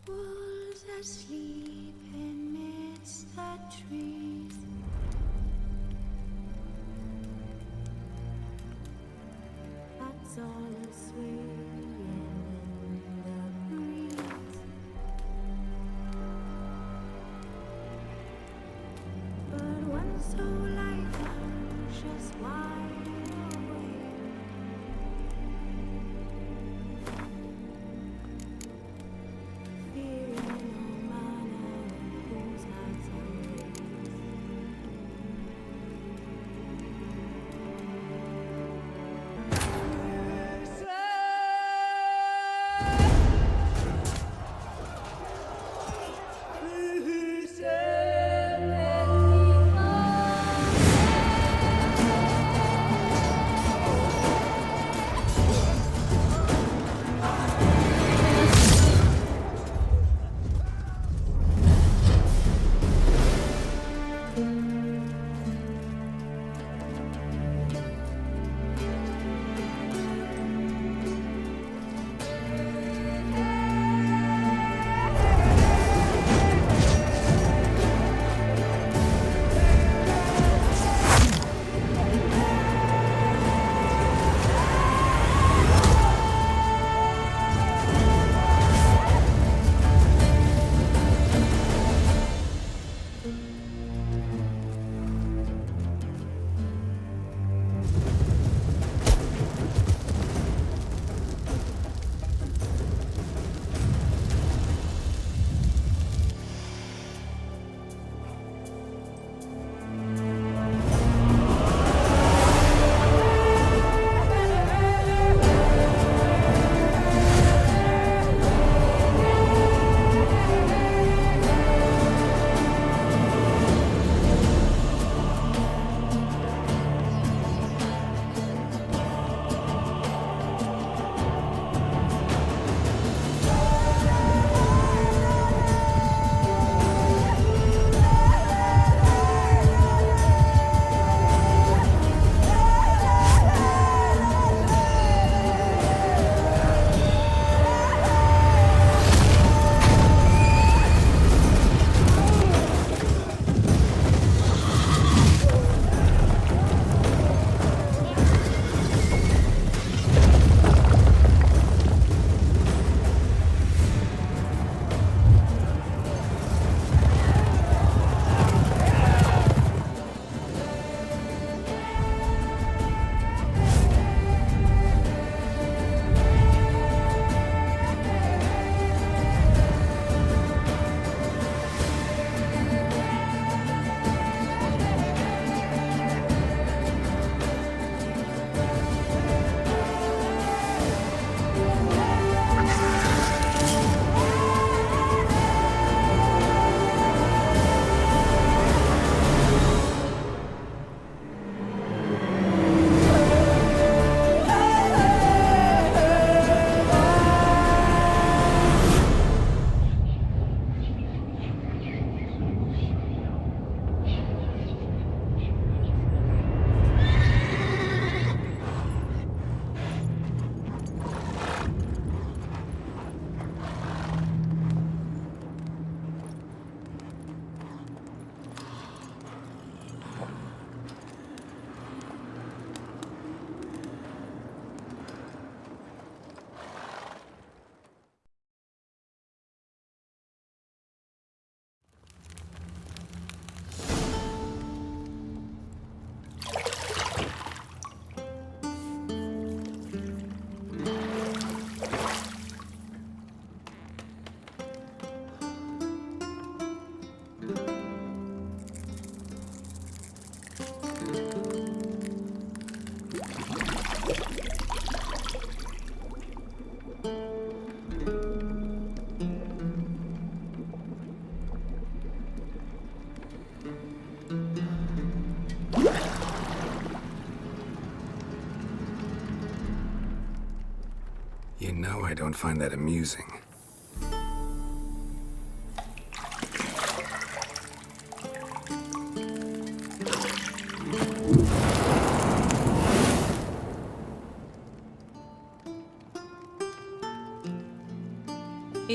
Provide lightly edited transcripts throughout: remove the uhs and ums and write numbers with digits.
Wolves asleep amidst the trees. That's all swaying in the breeze. But one so light, just wide awake. Fearing no man who's not sunrise. You know I don't find that amusing.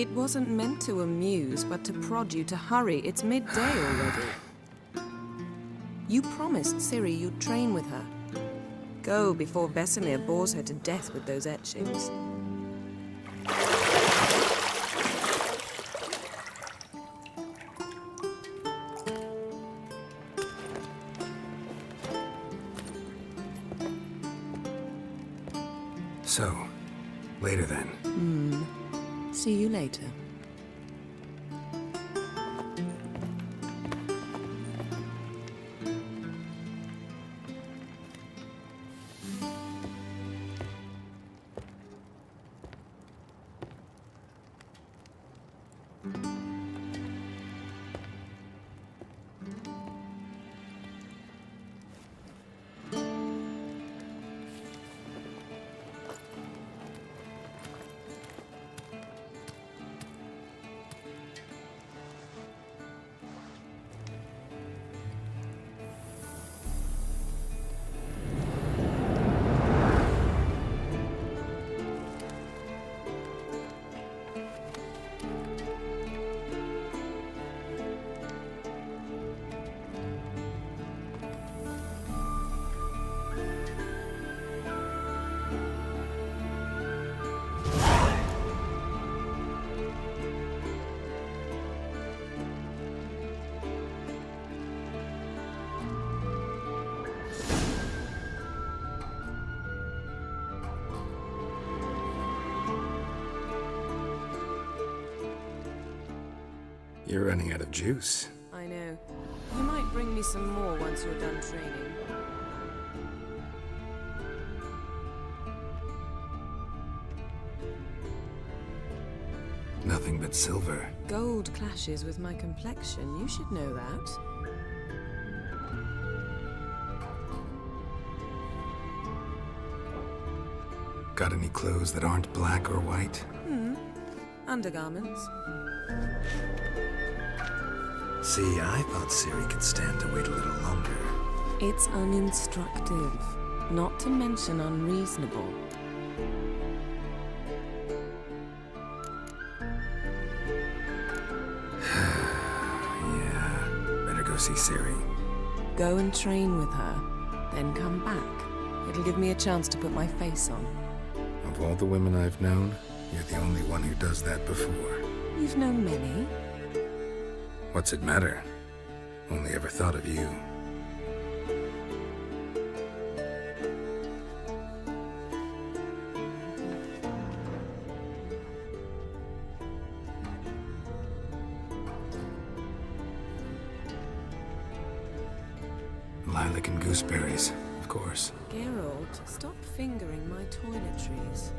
It wasn't meant to amuse, but to prod you to hurry. It's midday already. You promised Ciri you'd train with her. Go before Vesemir bores her to death with those etchings. So, later then. See you later. You're running out of juice. I know. You might bring me some more once you're done training. Nothing but silver. Gold clashes with my complexion. You should know that. Got any clothes that aren't black or white? Undergarments. See, I thought Ciri could stand to wait a little longer. It's uninstructive, not to mention unreasonable. Yeah, better go see Ciri. Go and train with her, then come back. It'll give me a chance to put my face on. Of all the women I've known, you're the only one who does that before. You've known many. What's it matter? Only ever thought of you. Lilac and Gooseberries, of course. Geralt, stop fingering my toiletries.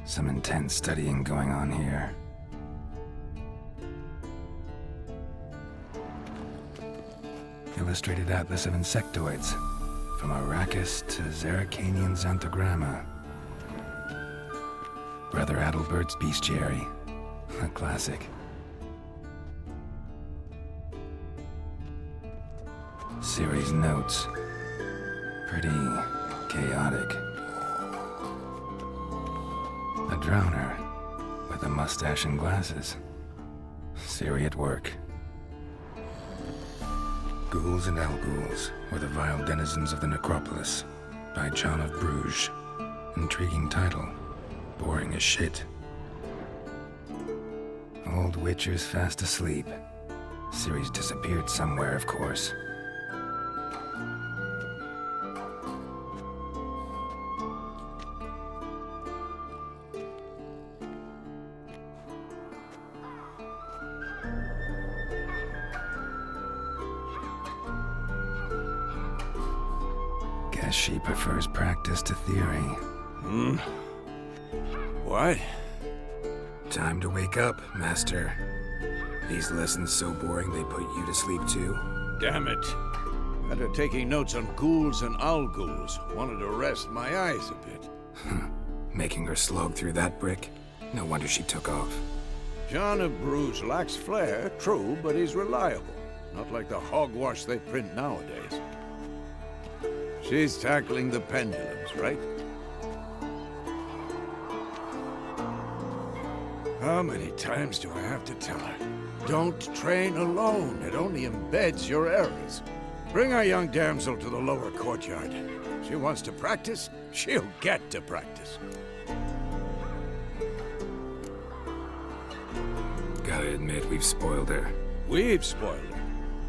Some intense studying going on here. Illustrated Atlas of Insectoids. From Arrakis to Zerrikanian Xanthogramma. Brother Adalbert's Bestiary. A classic. Ciri's notes. Pretty chaotic. A drowner with a mustache and glasses. Ciri at work. Ghouls and Al-Ghouls were the vile denizens of the necropolis, by John of Bruges. Intriguing title. Boring as shit. Old Witcher's fast asleep. Ciri's disappeared somewhere, of course. Guess she prefers practice to theory. What? Time to wake up, Master. These lessons so boring they put you to sleep too? Damn it. After taking notes on ghouls and owl ghouls, wanted to rest my eyes a bit. Making her slog through that brick? No wonder she took off. John of Bruges lacks flair, true, but he's reliable. Not like the hogwash they print nowadays. She's tackling the pendulums, right? How many times do I have to tell her? Don't train alone. It only embeds your errors. Bring our young damsel to the lower courtyard. She wants to practice, she'll get to practice. Gotta admit, we've spoiled her. We've spoiled her.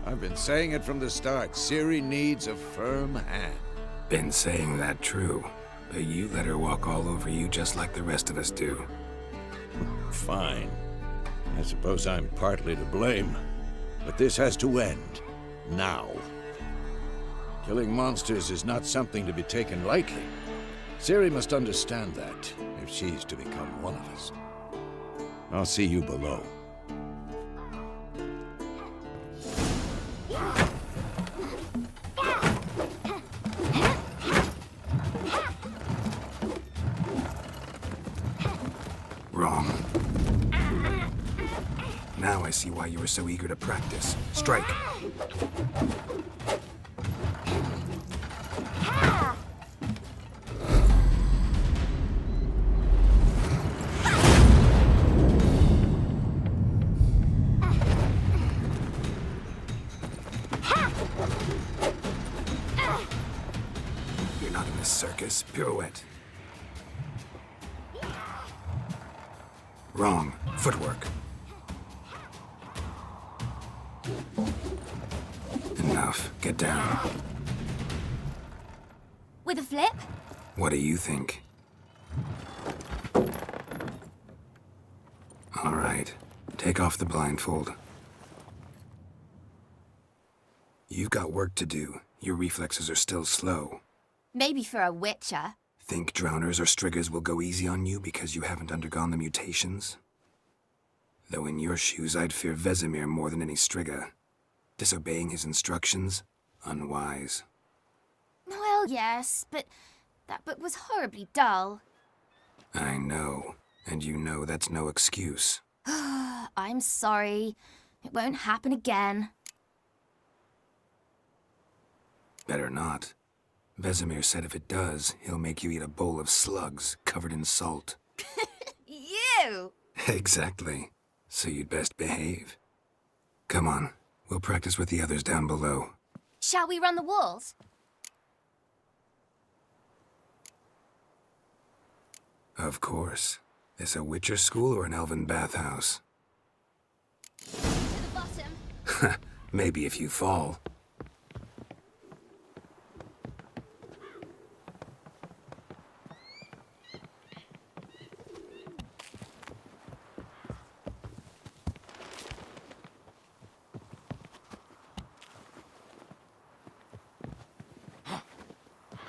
I've been saying it from the start. Ciri needs a firm hand. Been saying that true, but you let her walk all over you just like the rest of us do. Fine. I suppose I'm partly to blame. But this has to end. Now. Killing monsters is not something to be taken lightly. Ciri must understand that, if she's to become one of us. I'll see you below. Wrong. Now I see why you were so eager to practice. Strike. You're not in this circus. Pirouette. Wrong. Footwork. Enough. Get down. With a flip? What do you think? All right. Take off the blindfold. You've got work to do. Your reflexes are still slow. Maybe for a witcher. Think drowners or striggers will go easy on you because you haven't undergone the mutations? Though in your shoes, I'd fear Vesemir more than any strigger. Disobeying his instructions? Unwise. Well, yes, but that book was horribly dull. I know. And you know that's no excuse. I'm sorry. It won't happen again. Better not. Vesemir said if it does, he'll make you eat a bowl of slugs covered in salt. You! Exactly. So you'd best behave. Come on. We'll practice with the others down below. Shall we run the walls? Of course. This a Witcher school or an elven bathhouse? To the bottom. Maybe if you fall.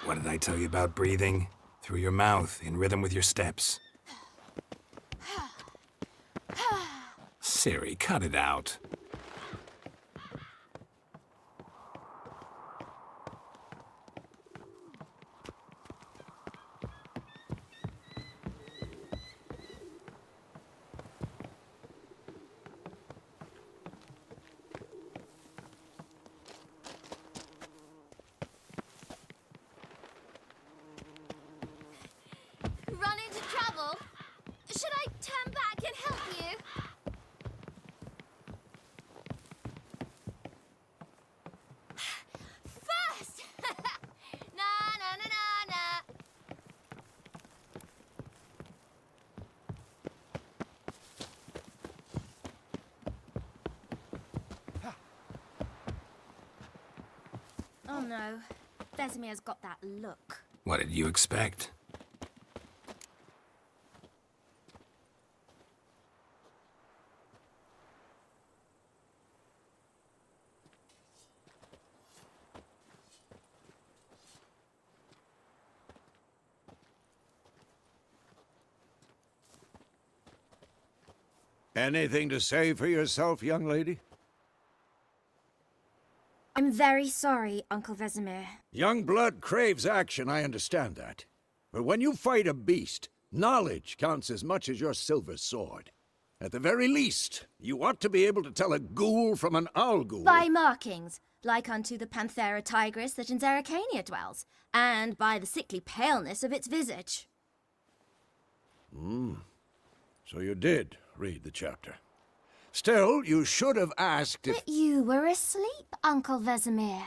What did I tell you about breathing? Through your mouth, in rhythm with your steps. Ciri, cut it out. Run into trouble? Should I turn back and help you? First! Na na na na na. Oh no. Vesemir's got that look. What did you expect? Anything to say for yourself, young lady? I'm very sorry, Uncle Vesemir. Young blood craves action, I understand that. But when you fight a beast, knowledge counts as much as your silver sword. At the very least, you ought to be able to tell a ghoul from an owl ghoul. By markings, like unto the Panthera tigris that in Zeracania dwells, and by the sickly paleness of its visage. So you did read the chapter. Still, you should have asked if... But you were asleep, Uncle Vesemir.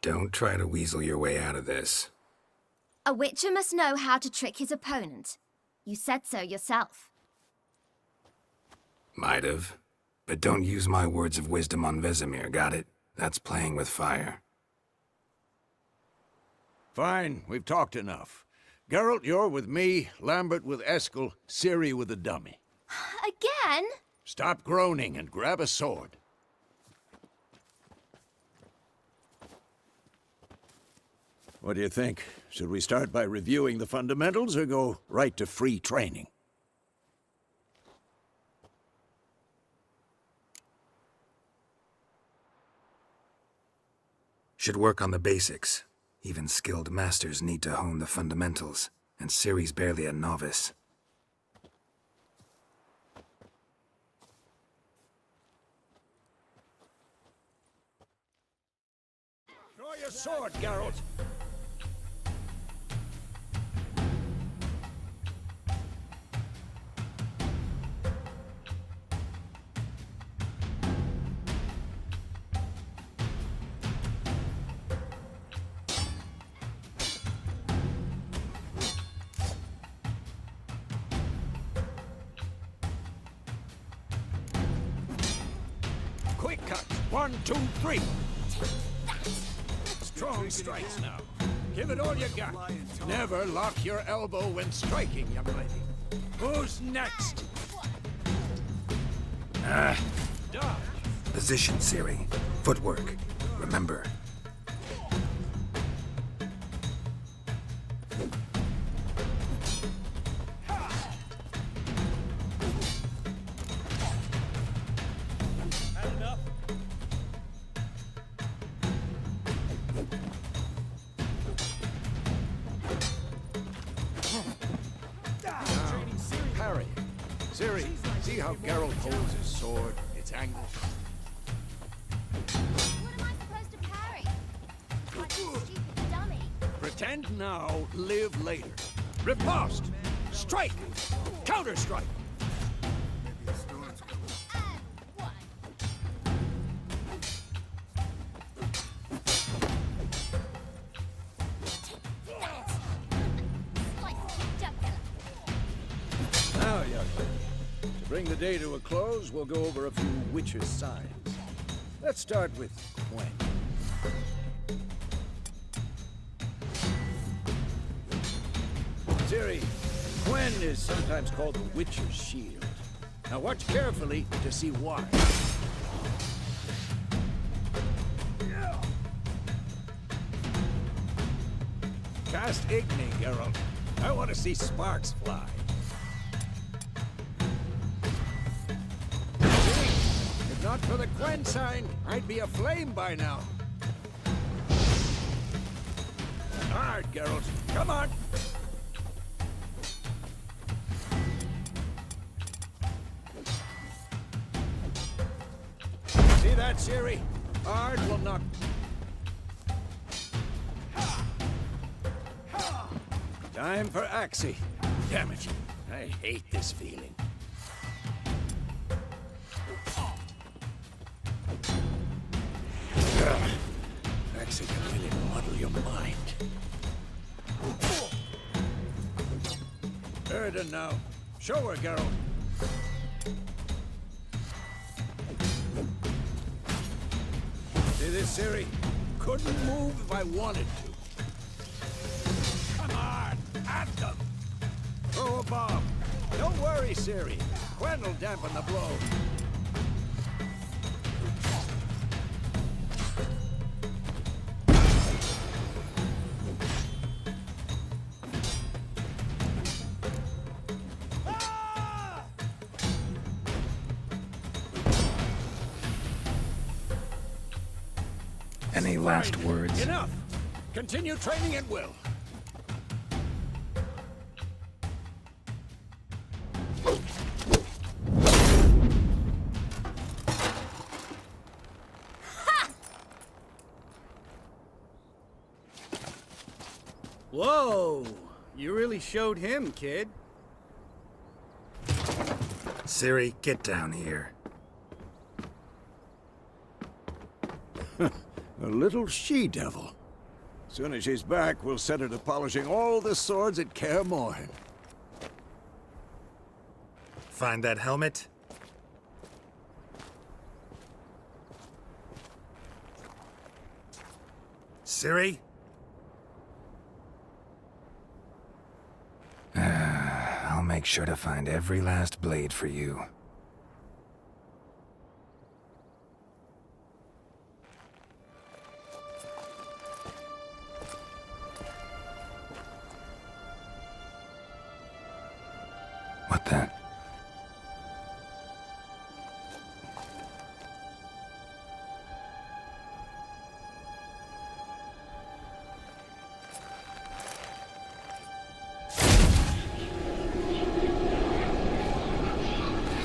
Don't try to weasel your way out of this. A witcher must know how to trick his opponent. You said so yourself. Might have. But don't use my words of wisdom on Vesemir, got it? That's playing with fire. Fine, we've talked enough. Geralt, you're with me, Lambert with Eskel, Ciri with the dummy. Again? Stop groaning and grab a sword. What do you think? Should we start by reviewing the fundamentals or go right to free training? Should work on the basics. Even skilled masters need to hone the fundamentals, and Ciri's barely a novice. Draw your sword, Geralt! Quick cut! 1, 2, 3! Strong strikes now. Give it all you got. Never lock your elbow when striking, young lady. Who's next? Dodge. Position, Ciri. Footwork. Remember. Parry. Ciri, see how Geralt holds his sword, its angle? What am I supposed to parry? Like a stupid dummy. Pretend now, live later. Riposte! Strike! Counter-strike! And one. Slice the jugular. Now, young lady, to bring the day to a close, we'll go over a few witches' signs. Let's start with Gwen. Ciri, Gwen is sometimes called the Witcher's Shield. Now watch carefully to see why. Cast Igni, Geralt. I want to see sparks fly. See? If not for the Gwen sign, I'd be aflame by now. Hard, Geralt. Come on. See that, Ciri? Ard will not... Time for Axie. Damn it. I hate this feeling. Ugh. Axie can really muddle your mind. Erden now. Show her, Geralt. See this, Ciri? Couldn't move if I wanted to. Come on, at them! Throw a bomb. Don't worry, Ciri. Gwen will dampen the blow. Any last words? Enough! Continue training at will. Whoa! You really showed him, kid. Ciri, get down here. A little she-devil. Soon as she's back, we'll set her to polishing all the swords at Kaer Morhen. Find that helmet? Ciri? I'll make sure to find every last blade for you. What the?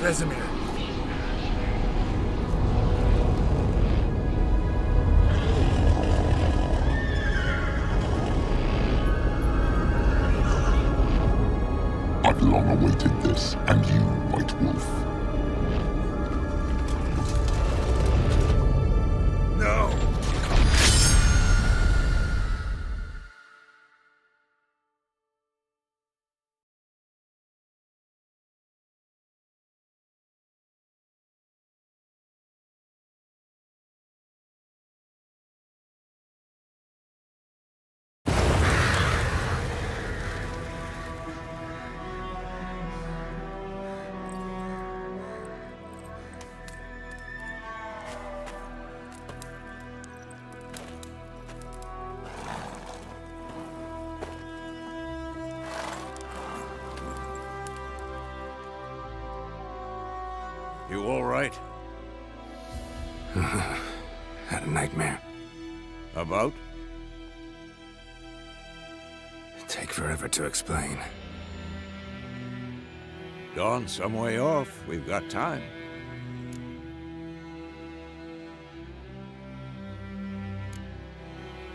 Vesemir. I've long awaited this, and you, White Wolf. No! You all right? Had a nightmare. About? Take forever to explain. Dawn's some way off. We've got time.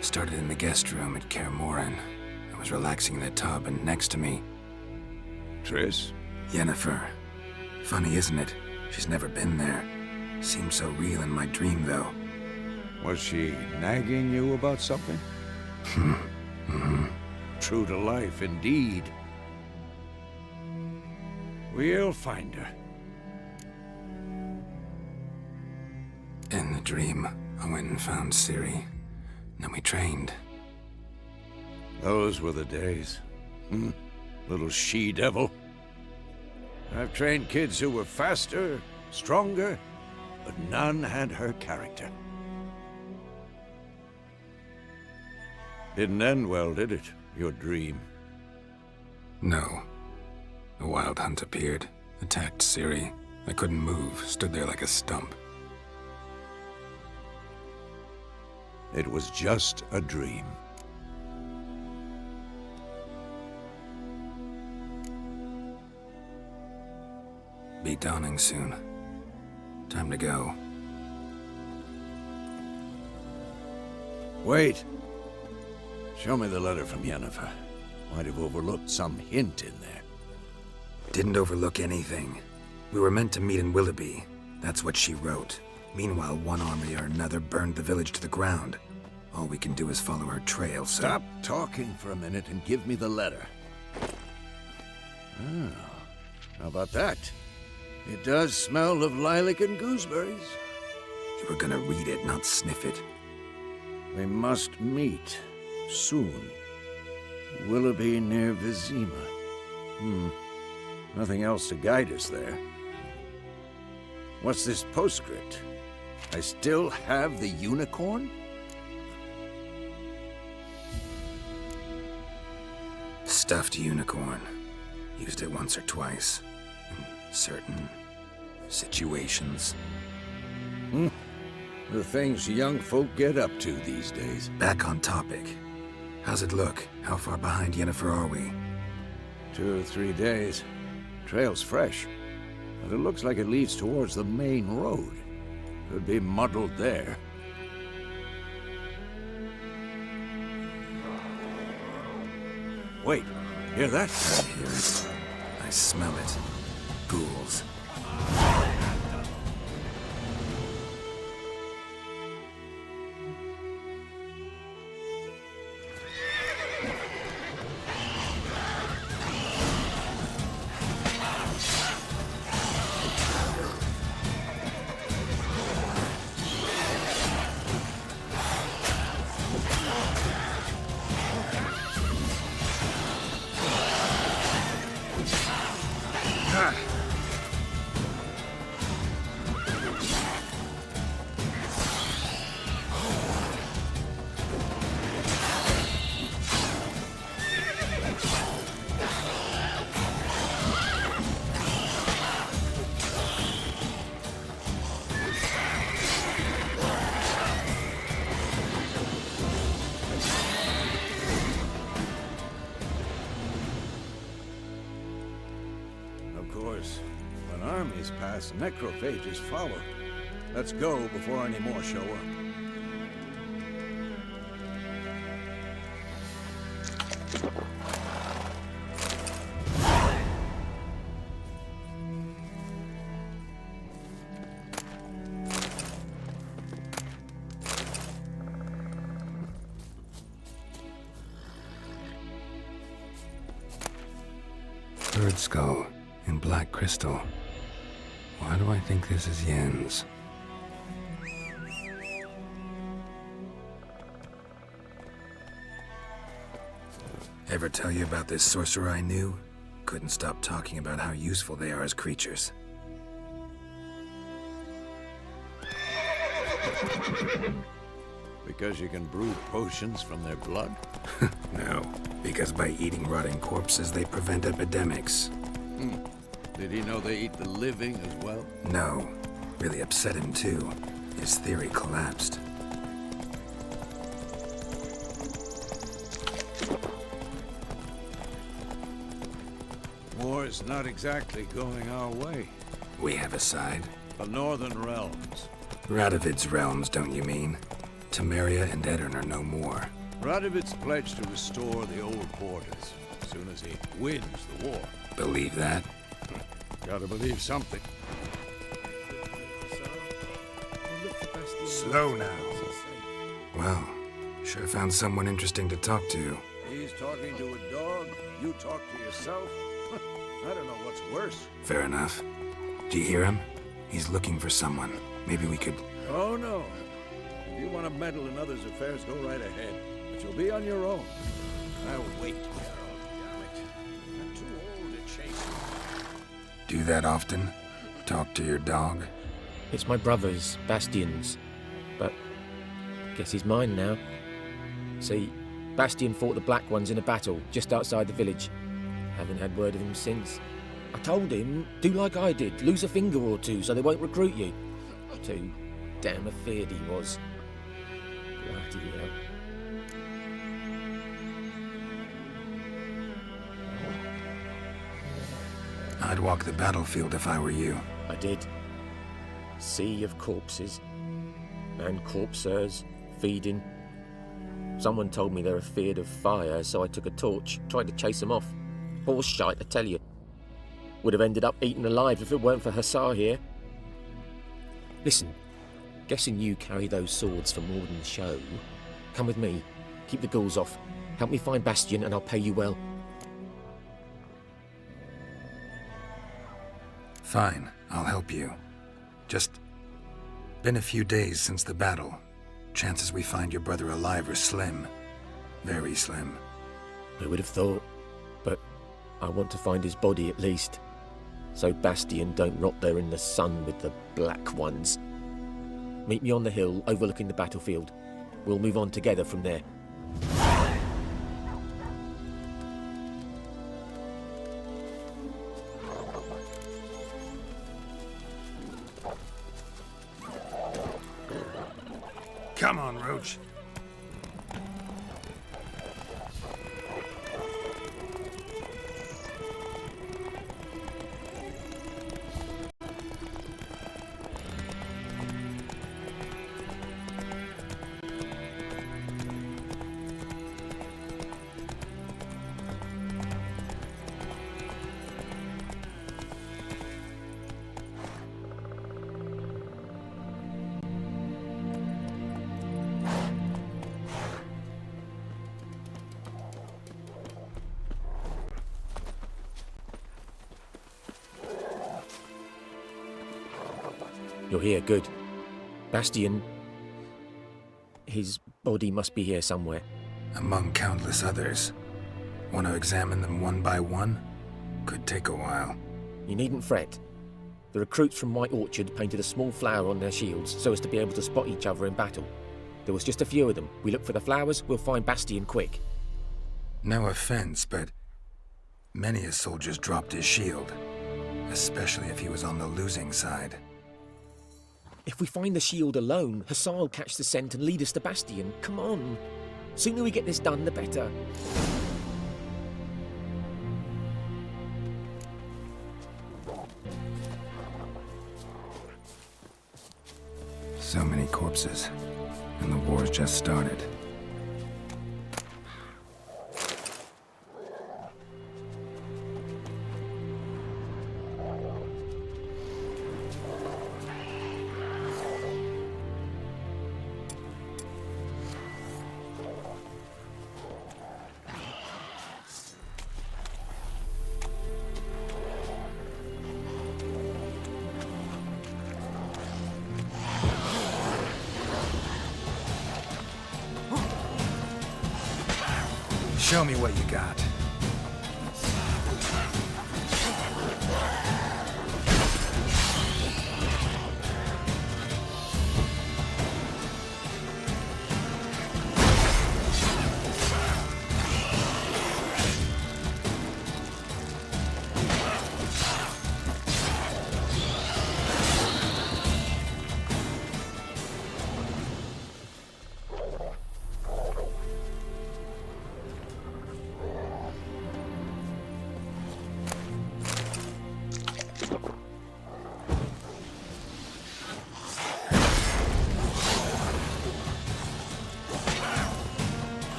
Started in the guest room at Kaer Morhen. I was relaxing in the tub, and next to me, Triss? Yennefer. Funny, isn't it? She's never been there. Seemed so real in my dream, though. Was she nagging you about something? True to life, indeed. We'll find her. In the dream, I went and found Ciri. Then we trained. Those were the days. Little she-devil. I've trained kids who were faster, stronger, but none had her character. Didn't end well, did it? Your dream? No. A wild hunt appeared, attacked Ciri. I couldn't move, stood there like a stump. It was just a dream. Be dawning soon. Time to go. Wait. Show me the letter from Yennefer. Might have overlooked some hint in there. Didn't overlook anything. We were meant to meet in Willoughby. That's what she wrote. Meanwhile, one army or another burned the village to the ground. All we can do is follow her trail, so... Stop talking for a minute and give me the letter. Oh, how about that? It does smell of lilac and gooseberries. You were gonna read it, not sniff it. We must meet soon. Willoughby near Vizima. Nothing else to guide us there. What's this postscript? I still have the unicorn? Stuffed unicorn. Used it once or twice. In certain situations. The things young folk get up to these days. Back on topic. How's it look? How far behind Yennefer are we? 2 or 3 days. Trail's fresh, but it looks like it leads towards the main road. Could be muddled there. Wait, hear that? I hear it. I smell it. Ghouls. When armies pass, necrophages follow. Let's go before any more show up. Bird skull in black crystal. Why do I think this is Yen's? Ever tell you about this sorcerer I knew? Couldn't stop talking about how useful they are as creatures. Because you can brew potions from their blood? No, because by eating rotting corpses, they prevent epidemics. Did he know they eat the living as well? No. Really upset him, too. His theory collapsed. War's not exactly going our way. We have a side. The Northern Realms. Radovid's realms, don't you mean? Temeria and Edirn are no more. Radovid's pledged to restore the old borders as soon as he wins the war. Believe that? Gotta believe something. Slow now. Well, sure found someone interesting to talk to. He's talking to a dog, you talk to yourself. I don't know what's worse. Fair enough. Do you hear him? He's looking for someone. Maybe we could... Oh no. If you want to meddle in others' affairs, go right ahead. But you'll be on your own. I'll wait. Damn it. I'm too old to chase you. do that often? Talk to your dog? It's my brother's, Bastion's. But guess he's mine now. See, Bastion fought the Black Ones in a battle just outside the village. Haven't had word of him since. I told him, do like I did, lose a finger or two so they won't recruit you. Too damn afeard he was. Bloody hell. I'd walk the battlefield if I were you. I did. Sea of corpses. And corpsers, feeding. Someone told me they're afeard of fire, so I took a torch, tried to chase them off. Horse shite, I tell you. Would have ended up eaten alive if it weren't for Hussar here. Listen, guessing you carry those swords for more than show. Come with me, keep the ghouls off. Help me find Bastion and I'll pay you well. Fine, I'll help you. Just... been a few days since the battle. Chances we find your brother alive are slim. Very slim. I would have thought, but I want to find his body at least. So Bastion don't rot there in the sun with the Black Ones. Meet me on the hill overlooking the battlefield. We'll move on together from there. Come on, Roach. You're here, good. Bastian... his body must be here somewhere. Among countless others. Want to examine them one by one? Could take a while. You needn't fret. The recruits from White Orchard painted a small flower on their shields so as to be able to spot each other in battle. There was just a few of them. We look for the flowers, we'll find Bastian quick. No offense, but many a soldier's dropped his shield. Especially if he was on the losing side. If we find the shield alone, Hussar will catch the scent and lead us to Bastian. Come on. Sooner we get this done, the better. So many corpses, and the war's just started. Show me what you got.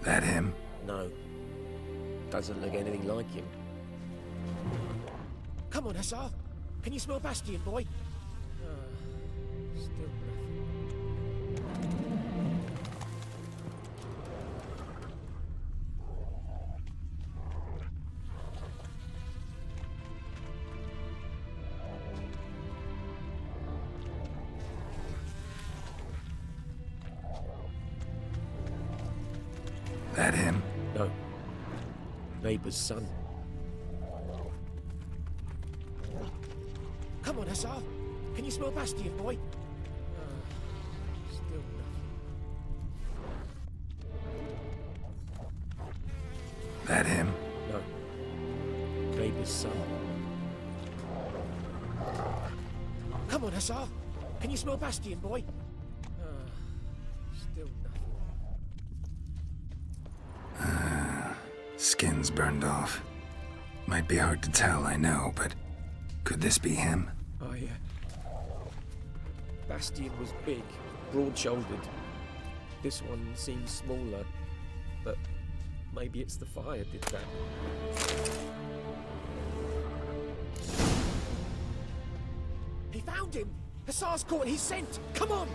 That him? No. Doesn't look anything like him. Come on, Hussar. Can you smell Bastian, boy? Still nothing. That him? No. Neighbour's son. Come on, Hussar. Can you smell Bastian, boy? Still nothing. That him? No. Neighbour's son. Come on, Hussar. Can you smell Bastian, boy? Still nothing. Skin's burned off. Might be hard to tell, I know, but could this be him? Bastian was big, broad-shouldered. This one seems smaller, but maybe it's the fire did that. He found him! Hussar's caught his scent! Come on!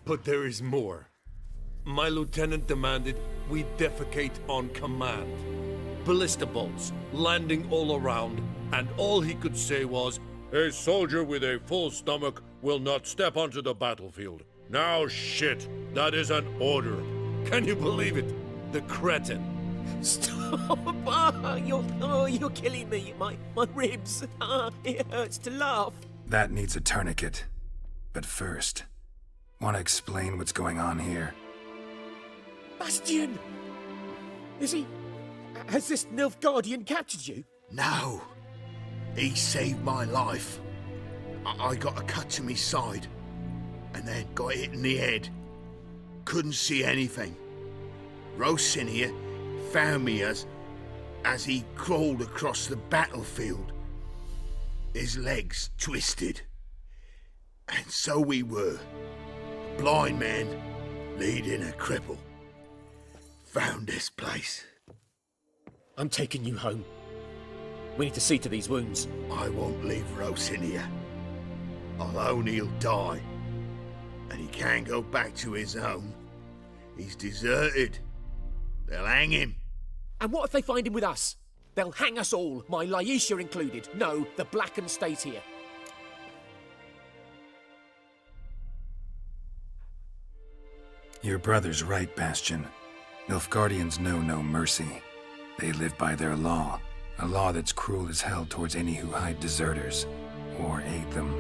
But there is more. My lieutenant demanded we defecate on command. ballista bolts, landing all around, and all he could say was, "A soldier with a full stomach will not step onto the battlefield." Now shit, that is an order. Can you believe it? The cretin. Stop! You're killing me. My ribs. It hurts to laugh. That needs a tourniquet. But first, want to explain what's going on here? Bastian! Has this Nilfgaardian captured you? No. He saved my life. I got a cut to my side, and then got hit in the head. Couldn't see anything. Rosin here found me as he crawled across the battlefield. His legs twisted. And so we were. A blind man leading a cripple. Found this place. I'm taking you home. We need to see to these wounds. I won't leave Rosin here. Alone he'll die. And he can't go back to his home. He's deserted. They'll hang him. And what if they find him with us? They'll hang us all, my Laisha included. No, the Blacken stays here. Your brother's right, Bastion. Nilfgaardians know no mercy. They live by their law, a law that's cruel as hell towards any who hide deserters or aid them.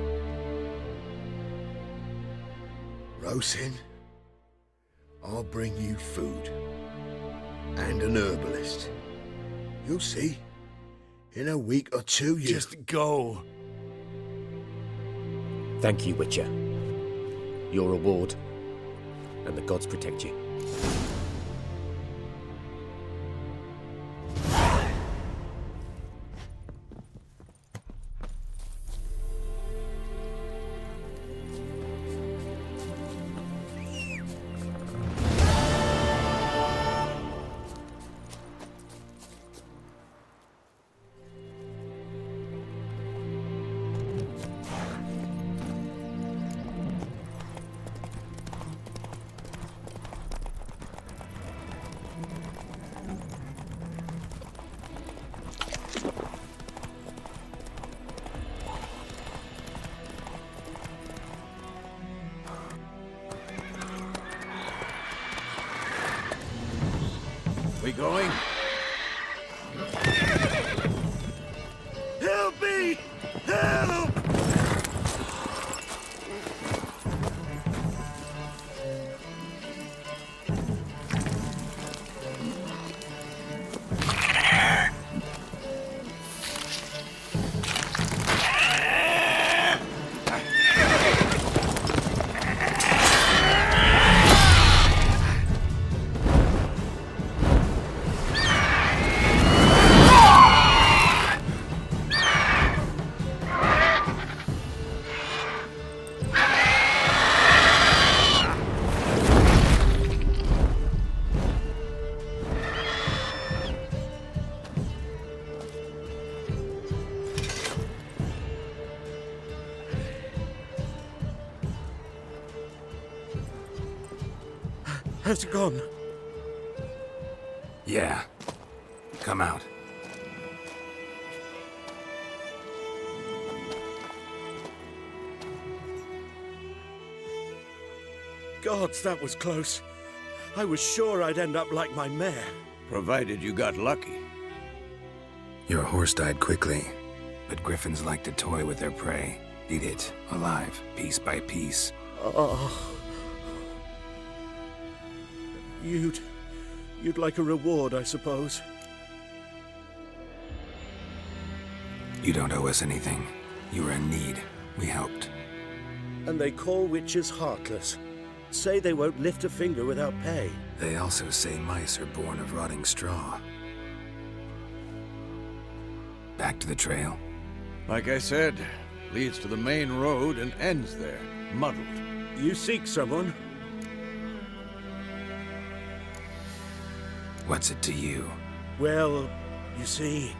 Rosin, I'll bring you food. And an herbalist. You'll see. In a week or two, you... Just go. Thank you, Witcher. Your reward, and the gods protect you. We going? Help me! Help! Has it gone? Yeah. Come out. Gods, that was close. I was sure I'd end up like my mare. Provided you got lucky. Your horse died quickly, but griffins like to toy with their prey. Eat it, alive, piece by piece. Oh. You'd like a reward, I suppose. You don't owe us anything. You were in need. We helped. And they call witches heartless. Say they won't lift a finger without pay. They also say mice are born of rotting straw. Back to the trail. Like I said, leads to the main road and ends there, muddled. You seek someone? What's it to you? Well, you see,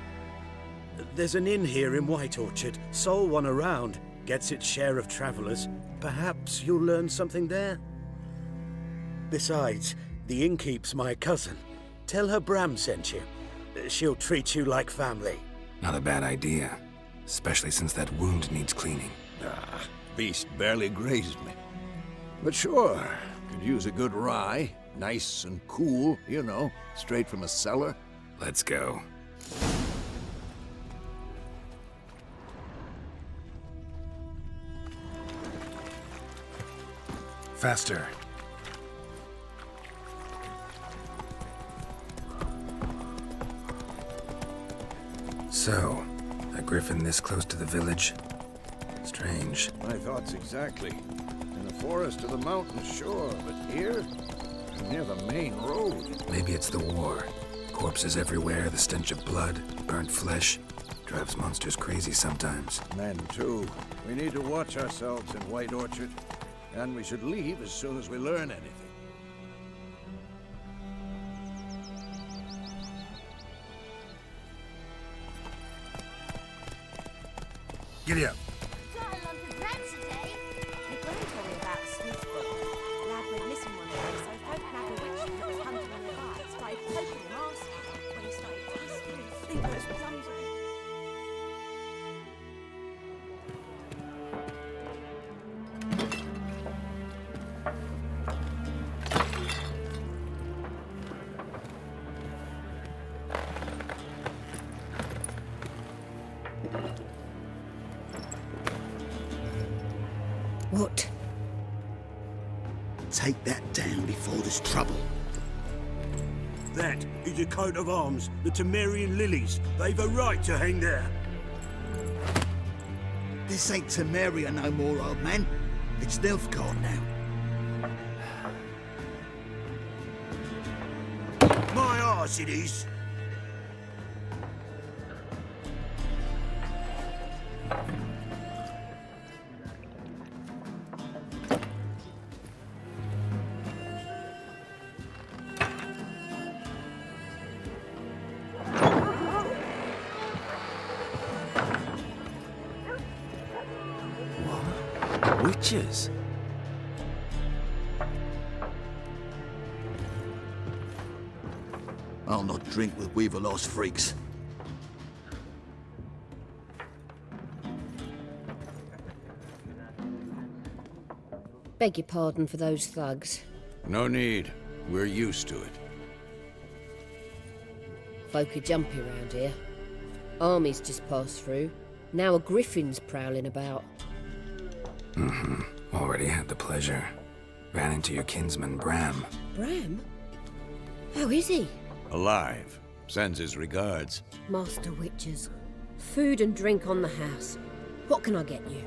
there's an inn here in White Orchard. Sole one around. Gets its share of travelers. Perhaps you'll learn something there? Besides, the innkeep's my cousin. Tell her Bram sent you. she'll treat you like family. Not a bad idea, especially since that wound needs cleaning. Ah, beast barely grazed me. But sure, could use a good rye. Nice and cool, you know, straight from a cellar. Let's go. Faster. So, a griffin this close to the village? Strange. My thoughts exactly. In the forest or the mountains, sure, but here? Near the main road. Maybe it's the war. Corpses everywhere, the stench of blood, burnt flesh. Drives monsters crazy sometimes. Men, too. We need to watch ourselves in White Orchard. And we should leave as soon as we learn anything. Giddy up. Got a lump of bread today. The Granny told me about Smith's book. Lad went missing one day, so folk nabbed a witch that was hunting on nearby. Started poking and asking. When he started asking, he was clumsy. What? Take that down before there's trouble. That is a coat of arms, the Temerian lilies. They've a right to hang there. This ain't Temeria no more, old man. It's Nilfgaard now. My arse it is. Witches? I'll not drink with Weaver-lost freaks. Beg your pardon for those thugs. No need. We're used to it. Folk are jumpy around here. Armies just passed through. Now a griffin's prowling about. Already had the pleasure. Ran into your kinsman, Bram. Bram? How is he? Alive. Sends his regards. Master Witches. Food and drink on the house. What can I get you?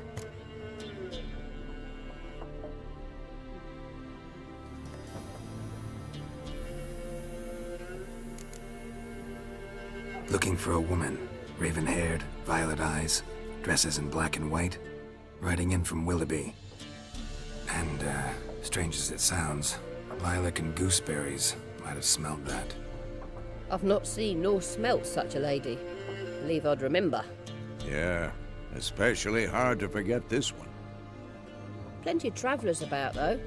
Looking for a woman. Raven-haired, violet eyes, dresses in black and white. Riding in from Willoughby. And, strange as it sounds, Lilac and Gooseberries might have smelled that. I've not seen nor smelt such a lady. Believe I'd remember. Yeah, especially hard to forget this one. Plenty of travellers about, though.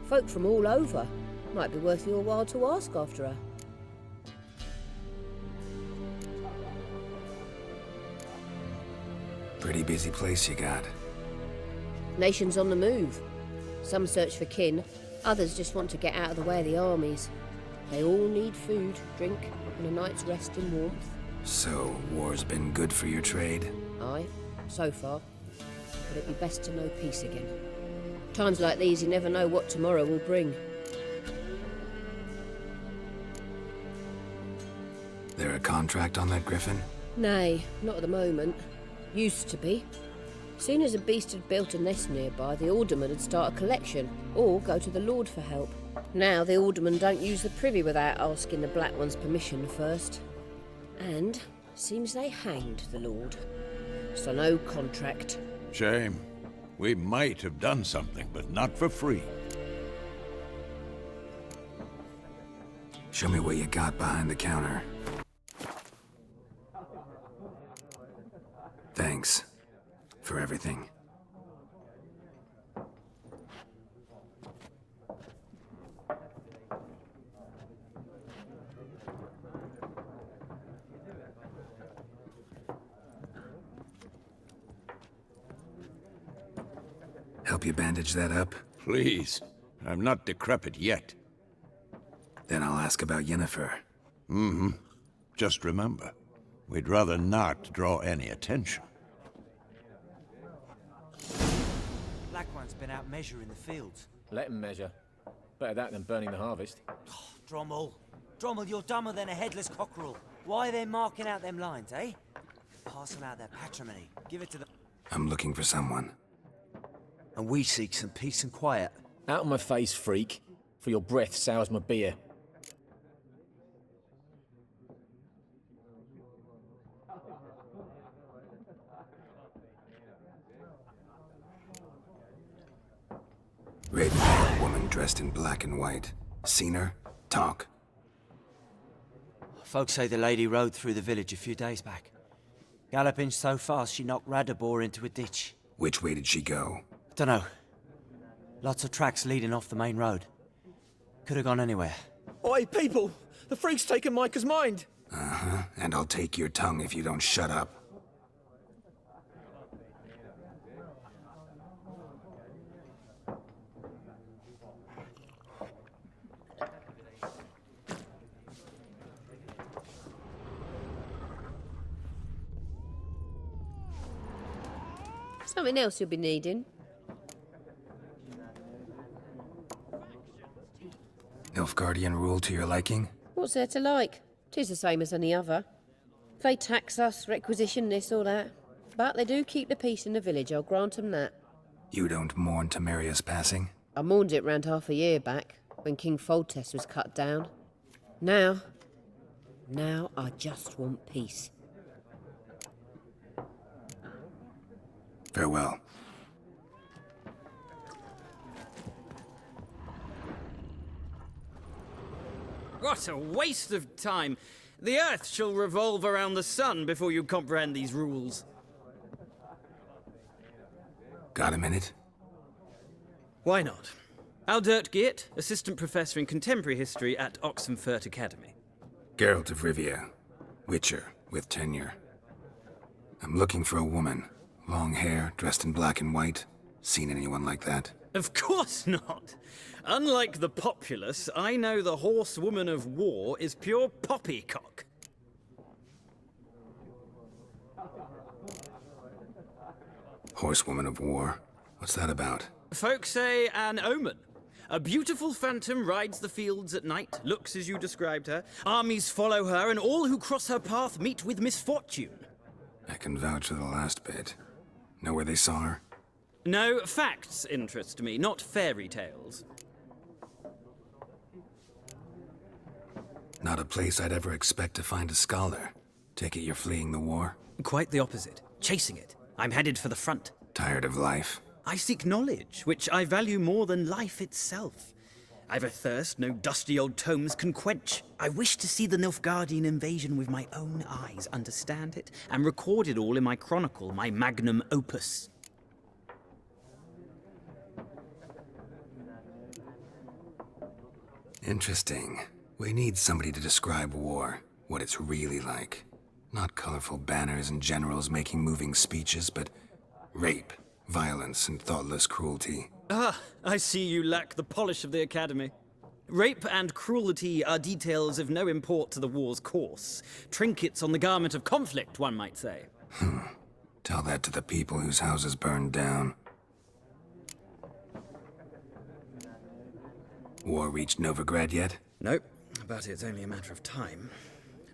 Folk from all over. Might be worth your while to ask after her. Pretty busy place you got. Nations on the move. Some search for kin, others just want to get out of the way of the armies. They all need food, drink, and a night's rest in warmth. So, war's been good for your trade? Aye, so far. But it'd be best to know peace again. Times like these, you never know what tomorrow will bring. There a contract on that griffin? Nay, not at the moment. Used to be. Soon as a beast had built a nest nearby, the alderman would start a collection, or go to the Lord for help. Now the aldermen don't use the privy without asking the Black One's permission first. And seems they hanged the Lord. So no contract. Shame. We might have done something, but not for free. Show me what you got behind the counter. Thanks for everything. Help you bandage that up? Please. I'm not decrepit yet. Then I'll ask about Yennefer. Mm-hmm. Just remember, we'd rather not draw any attention. Black One's been out measuring the fields. Let him measure. Better that than burning the harvest. Drommel. Drommel, you're dumber than a headless cockerel. Why are they marking out them lines, eh? Pass them out their patrimony. Give it to them. I'm looking for someone. And we seek some peace and quiet. Out of my face, freak. For your breath sours my beer. Raven-haired woman dressed in black and white. Seen her? Talk. Folks say the lady rode through the village a few days back. Galloping so fast she knocked Radabor into a ditch. Which way did she go? Dunno. Lots of tracks leading off the main road. Could have gone anywhere. Oi, people! The freak's taken Micah's mind! Uh-huh, and I'll take your tongue if you don't shut up. Something else you'll be needing. Nilfgaardian rule to your liking? What's there to like? 'Tis the same as any other. They tax us, requisition this or that. But they do keep the peace in the village, I'll grant 'em that. You don't mourn Temeria's passing? I mourned it round half a year back, when King Foltest was cut down. Now I just want peace. Farewell. What a waste of time! The Earth shall revolve around the sun before you comprehend these rules. Got a minute? Why not? Aldert Geert, Assistant Professor in Contemporary History at Oxenfurt Academy. Geralt of Rivia. Witcher, with tenure. I'm looking for a woman. Long hair, dressed in black and white. Seen anyone like that? Of course not! Unlike the populace, I know the horsewoman of war is pure poppycock. Horsewoman of war? What's that about? Folk say an omen. A beautiful phantom rides the fields at night, looks as you described her. Armies follow her, and all who cross her path meet with misfortune. I can vouch for the last bit. Know where they saw her? No, facts interest me, not fairy tales. Not a place I'd ever expect to find a scholar. Take it you're fleeing the war? Quite the opposite. Chasing it. I'm headed for the front. Tired of life? I seek knowledge, which I value more than life itself. I've a thirst no dusty old tomes can quench. I wish to see the Nilfgaardian invasion with my own eyes, understand it, and record it all in my chronicle, my magnum opus. Interesting. We need somebody to describe war, what it's really like. Not colorful banners and generals making moving speeches, but rape, violence, and thoughtless cruelty. Ah, I see you lack the polish of the Academy. Rape and cruelty are details of no import to the war's course. Trinkets on the garment of conflict, one might say. Tell that to the people whose houses burned down. War reached Novigrad yet? Nope, but it's only a matter of time.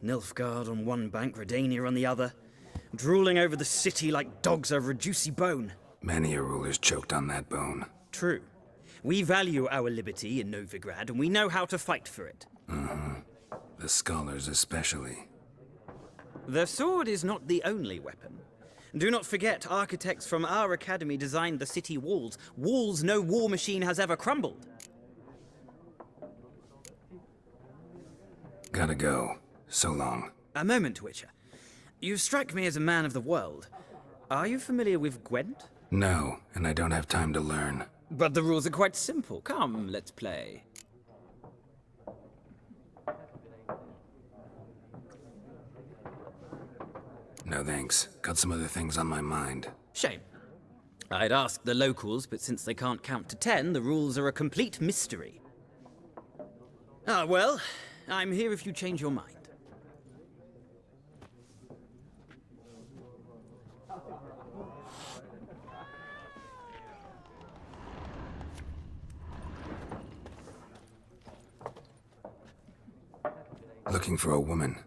Nilfgaard on one bank, Redania on the other, drooling over the city like dogs over a juicy bone. Many a ruler's choked on that bone. True. We value our liberty in Novigrad, and we know how to fight for it. The scholars especially. The sword is not the only weapon. Do not forget, architects from our academy designed the city walls. Walls no war machine has ever crumbled. Gotta go. So long. A moment, Witcher. You strike me as a man of the world. Are you familiar with Gwent? No, and I don't have time to learn. But the rules are quite simple. Come, let's play. No thanks. Got some other things on my mind. Shame. I'd ask the locals, but since they can't count to 10, the rules are a complete mystery. Ah, well, I'm here if you change your mind. Looking for a woman.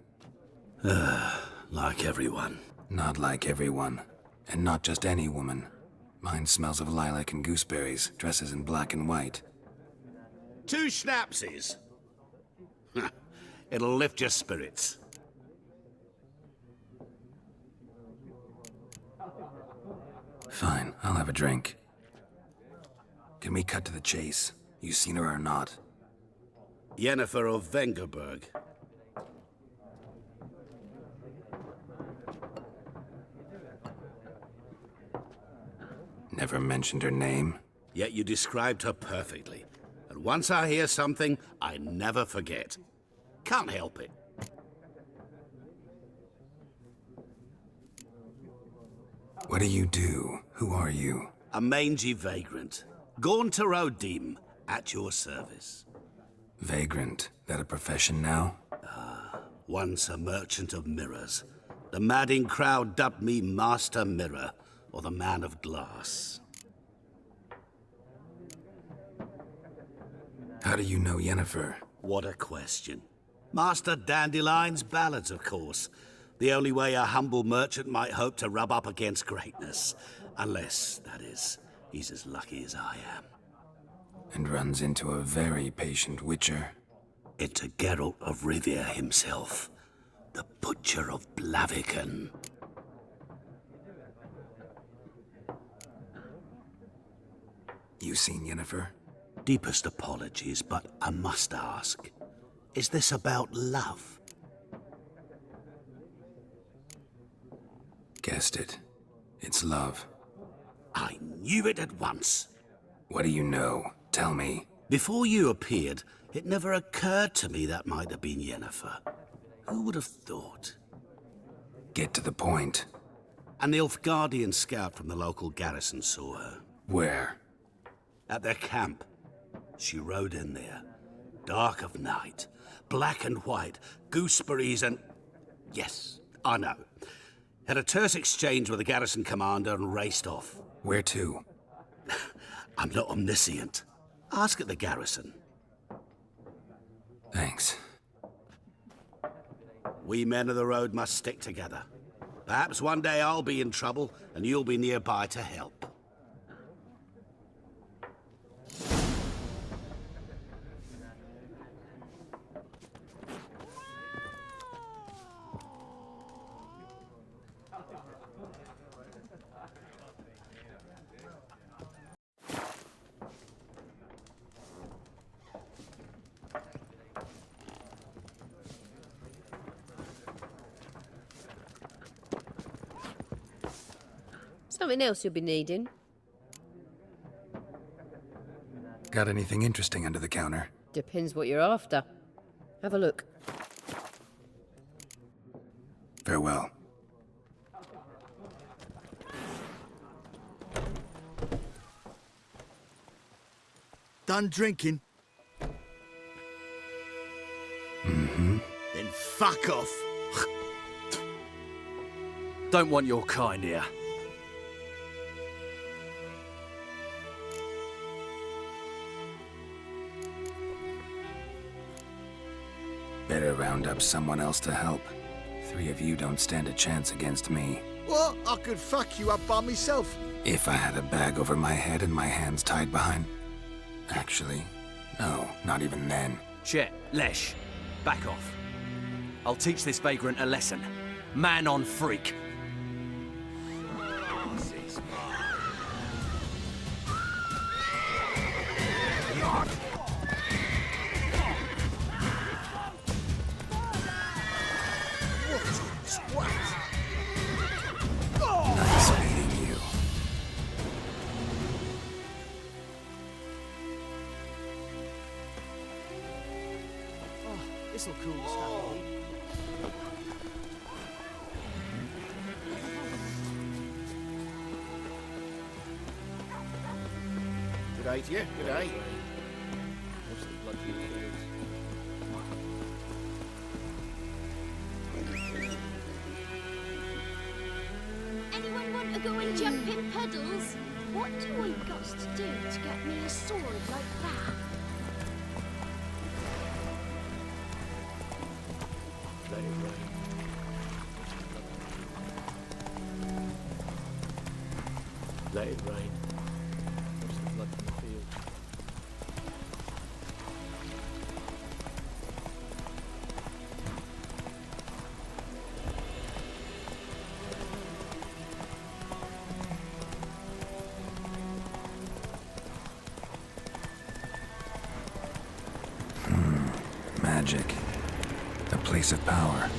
Like everyone. Not like everyone. And not just any woman. Mine smells of lilac and gooseberries, dresses in black and white. 2 schnapsies. It'll lift your spirits. Fine, I'll have a drink. Can we cut to the chase? You seen her or not? Yennefer of Vengerberg. Never mentioned her name. Yet you described her perfectly. And once I hear something, I never forget. Can't help it. What do you do? Who are you? A mangy vagrant. Gone to Rodim, at your service. Vagrant? That a profession now? Once a merchant of mirrors. The madding crowd dubbed me Master Mirror, or the Man of Glass. How do you know Yennefer? What a question. Master Dandelion's ballads, of course. The only way a humble merchant might hope to rub up against greatness. Unless, that is, he's as lucky as I am. And runs into a very patient witcher. Into Geralt of Rivia himself. The Butcher of Blaviken. You seen Yennefer? Deepest apologies, but I must ask. Is this about love? Guessed it. It's love. I knew it at once. What do you know? Tell me. Before you appeared, it never occurred to me that might have been Yennefer. Who would have thought? Get to the point. An Nilfgaardian scout from the local garrison saw her. Where? At their camp. She rode in there. Dark of night. Black and white. Gooseberries and... Yes, I know. Had a terse exchange with the garrison commander and raced off. Where to? I'm not omniscient. Ask at the garrison. Thanks. We men of the road must stick together. Perhaps one day I'll be in trouble and you'll be nearby to help. Something else you'll be needing? Got anything interesting under the counter? Depends what you're after. Have a look. Farewell. Done drinking? Mm-hmm. Then fuck off. Don't want your kind here. Better round up someone else to help. 3 of you don't stand a chance against me. What? I could fuck you up by myself. If I had a bag over my head and my hands tied behind... Actually, no, not even then. Shit, Lesh. Back off. I'll teach this vagrant a lesson. Man on freak. Nice meeting you. Oh, this'll cool the stuff, eh? day to you. Good day. Anyone want to go and jump in puddles? What do I got to do to get me a sword like that? Let it rain. Let it rain. Watch the blood from the field. Magic. A place of power.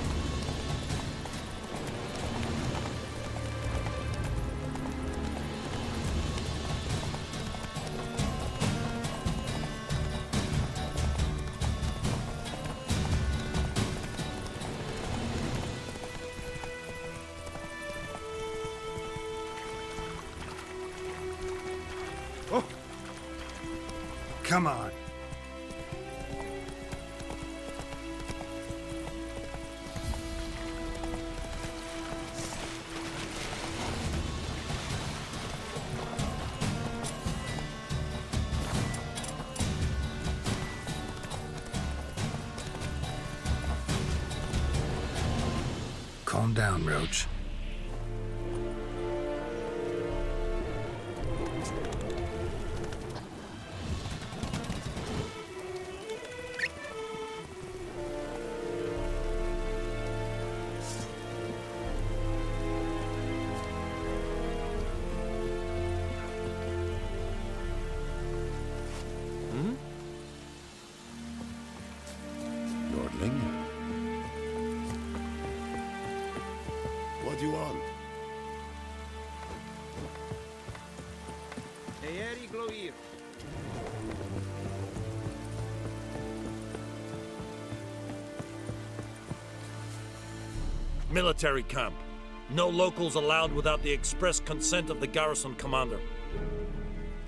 Oh. Come on. Calm down, Roach. Lordling? What do you want? Military camp. No locals allowed without the express consent of the garrison commander.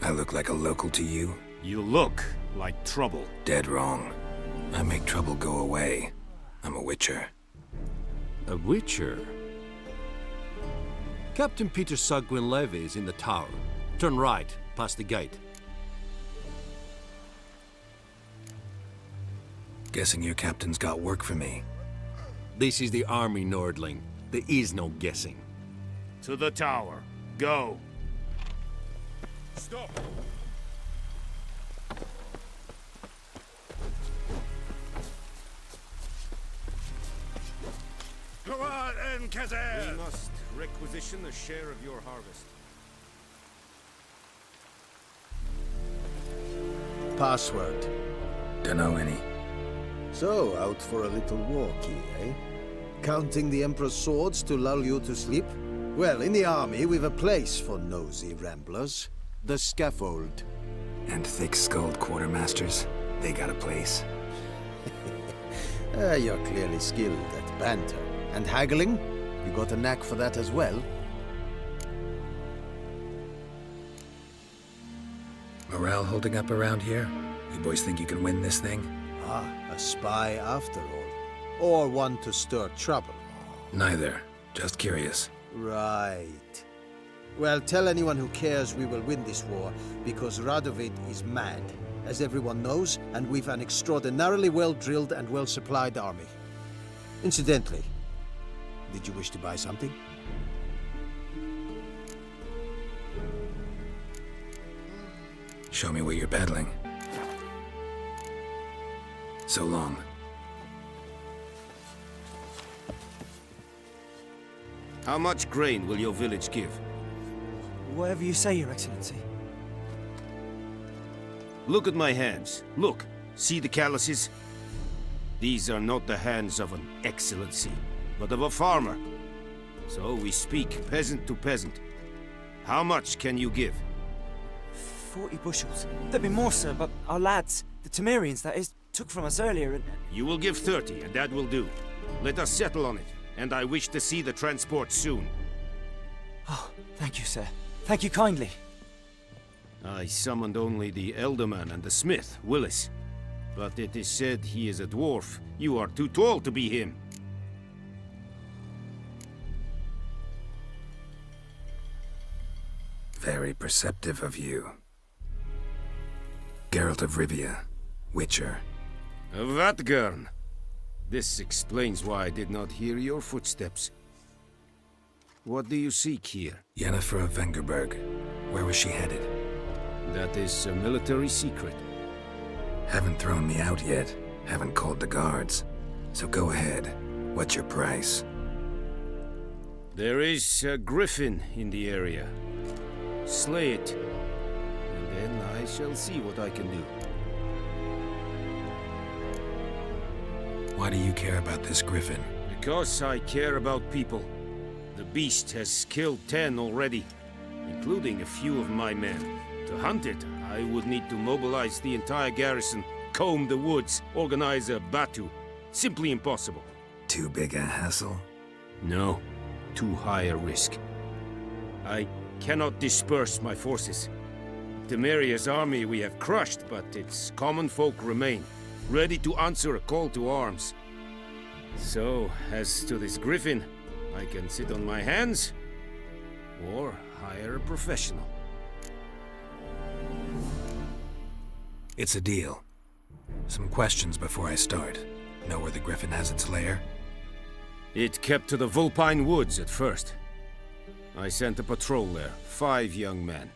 I look like a local to you? You look like trouble. Dead wrong. I make trouble go away. I'm a witcher. A witcher? Captain Peter Sagwin Levy is in the tower. Turn right, past the gate. Guessing your captain's got work for me. This is the army, Nordling. There is no guessing. To the tower. Go. Stop! Go on, Encazer! We must requisition a share of your harvest. Password. Dunno any. So, out for a little walkie, eh? Counting the Emperor's swords to lull you to sleep? Well, in the army, we've a place for nosy ramblers. The scaffold. And thick-skulled quartermasters. They got a place. You're clearly skilled at banter. And haggling? You got a knack for that as well? Morale holding up around here? You boys think you can win this thing? Ah, a spy after all. Or one to stir trouble. Neither. Just curious. Right. Well, tell anyone who cares we will win this war, because Radovid is mad, as everyone knows, and we've an extraordinarily well-drilled and well-supplied army. Incidentally, did you wish to buy something? Show me what you're peddling. So long. How much grain will your village give? Whatever you say, Your Excellency. Look at my hands. Look. See the calluses? These are not the hands of an excellency, but of a farmer. So we speak peasant to peasant. How much can you give? 40 bushels. There'd be more, sir, but our lads, the Temerians, that is, took from us earlier and... You will give 30, and that will do. Let us settle on it, and I wish to see the transport soon. Oh, thank you, sir. Thank you kindly. I summoned only the Elderman and the smith, Willis. But it is said he is a dwarf. You are too tall to be him. Very perceptive of you. Geralt of Rivia, Witcher. Vatgern. This explains why I did not hear your footsteps. What do you seek here? Yennefer of Vengerberg. Where was she headed? That is a military secret. Haven't thrown me out yet. Haven't called the guards. So go ahead. What's your price? There is a griffin in the area. Slay it, and then I shall see what I can do. Why do you care about this griffin? Because I care about people. The beast has killed 10 already, including a few of my men. To hunt it, I would need to mobilize the entire garrison, comb the woods, organize a batu. Simply impossible. Too big a hassle? No, too high a risk. I cannot disperse my forces. Temeria's army we have crushed, but its common folk remain, ready to answer a call to arms. So, as to this griffin, I can sit on my hands, or hire a professional. It's a deal. Some questions before I start. Know where the griffin has its lair? It kept to the Vulpine Woods at first. I sent a patrol there, 5 young men.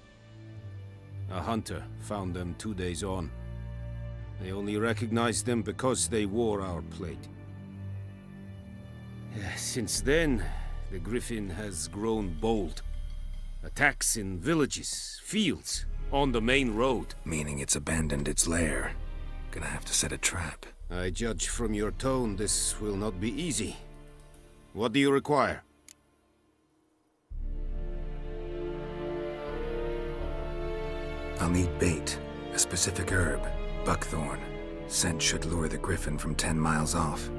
A hunter found them 2 days on. They only recognized them because they wore our plate. Since then, the griffin has grown bold. Attacks in villages, fields, on the main road. Meaning it's abandoned its lair. Gonna have to set a trap. I judge from your tone this will not be easy. What do you require? I'll need bait, a specific herb, buckthorn. Scent should lure the griffin from 10 miles off.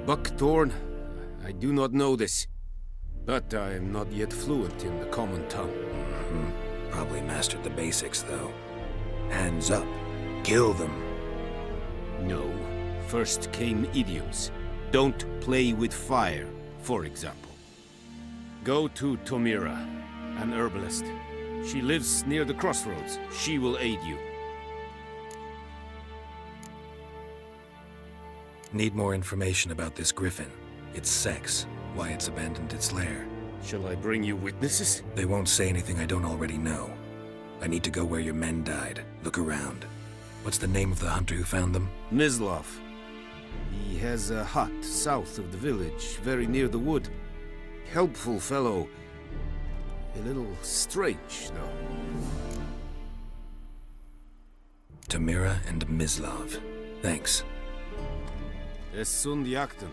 Buckthorn? I do not know this. But I am not yet fluent in the common tongue. Probably mastered the basics, though. Hands up. Kill them. No. First came idioms. Don't play with fire, for example. Go to Tomira, an herbalist. She lives near the crossroads. She will aid you. Need more information about this griffin. Its sex, why it's abandoned its lair. Shall I bring you witnesses? They won't say anything I don't already know. I need to go where your men died. Look around. What's the name of the hunter who found them? Mislav. He has a hut south of the village, very near the wood. Helpful fellow. A little strange, though. Tamira and Mislav. Thanks. Es sunt jakten.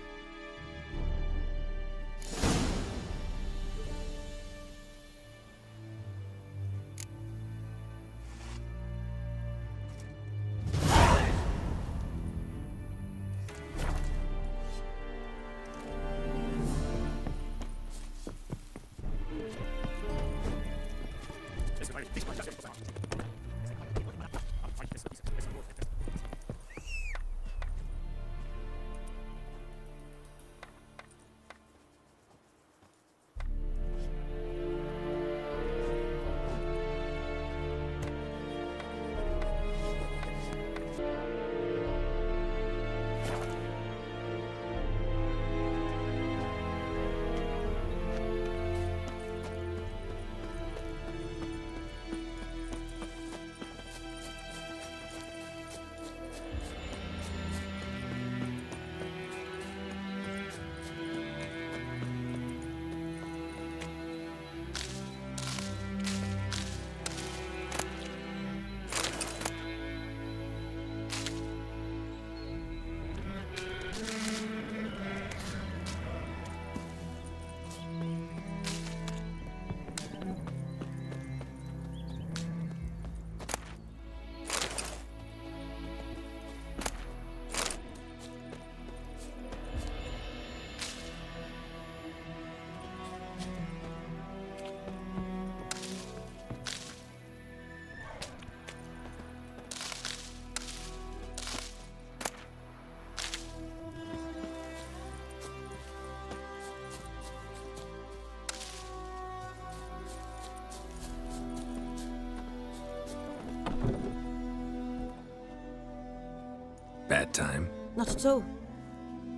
time. Not at all.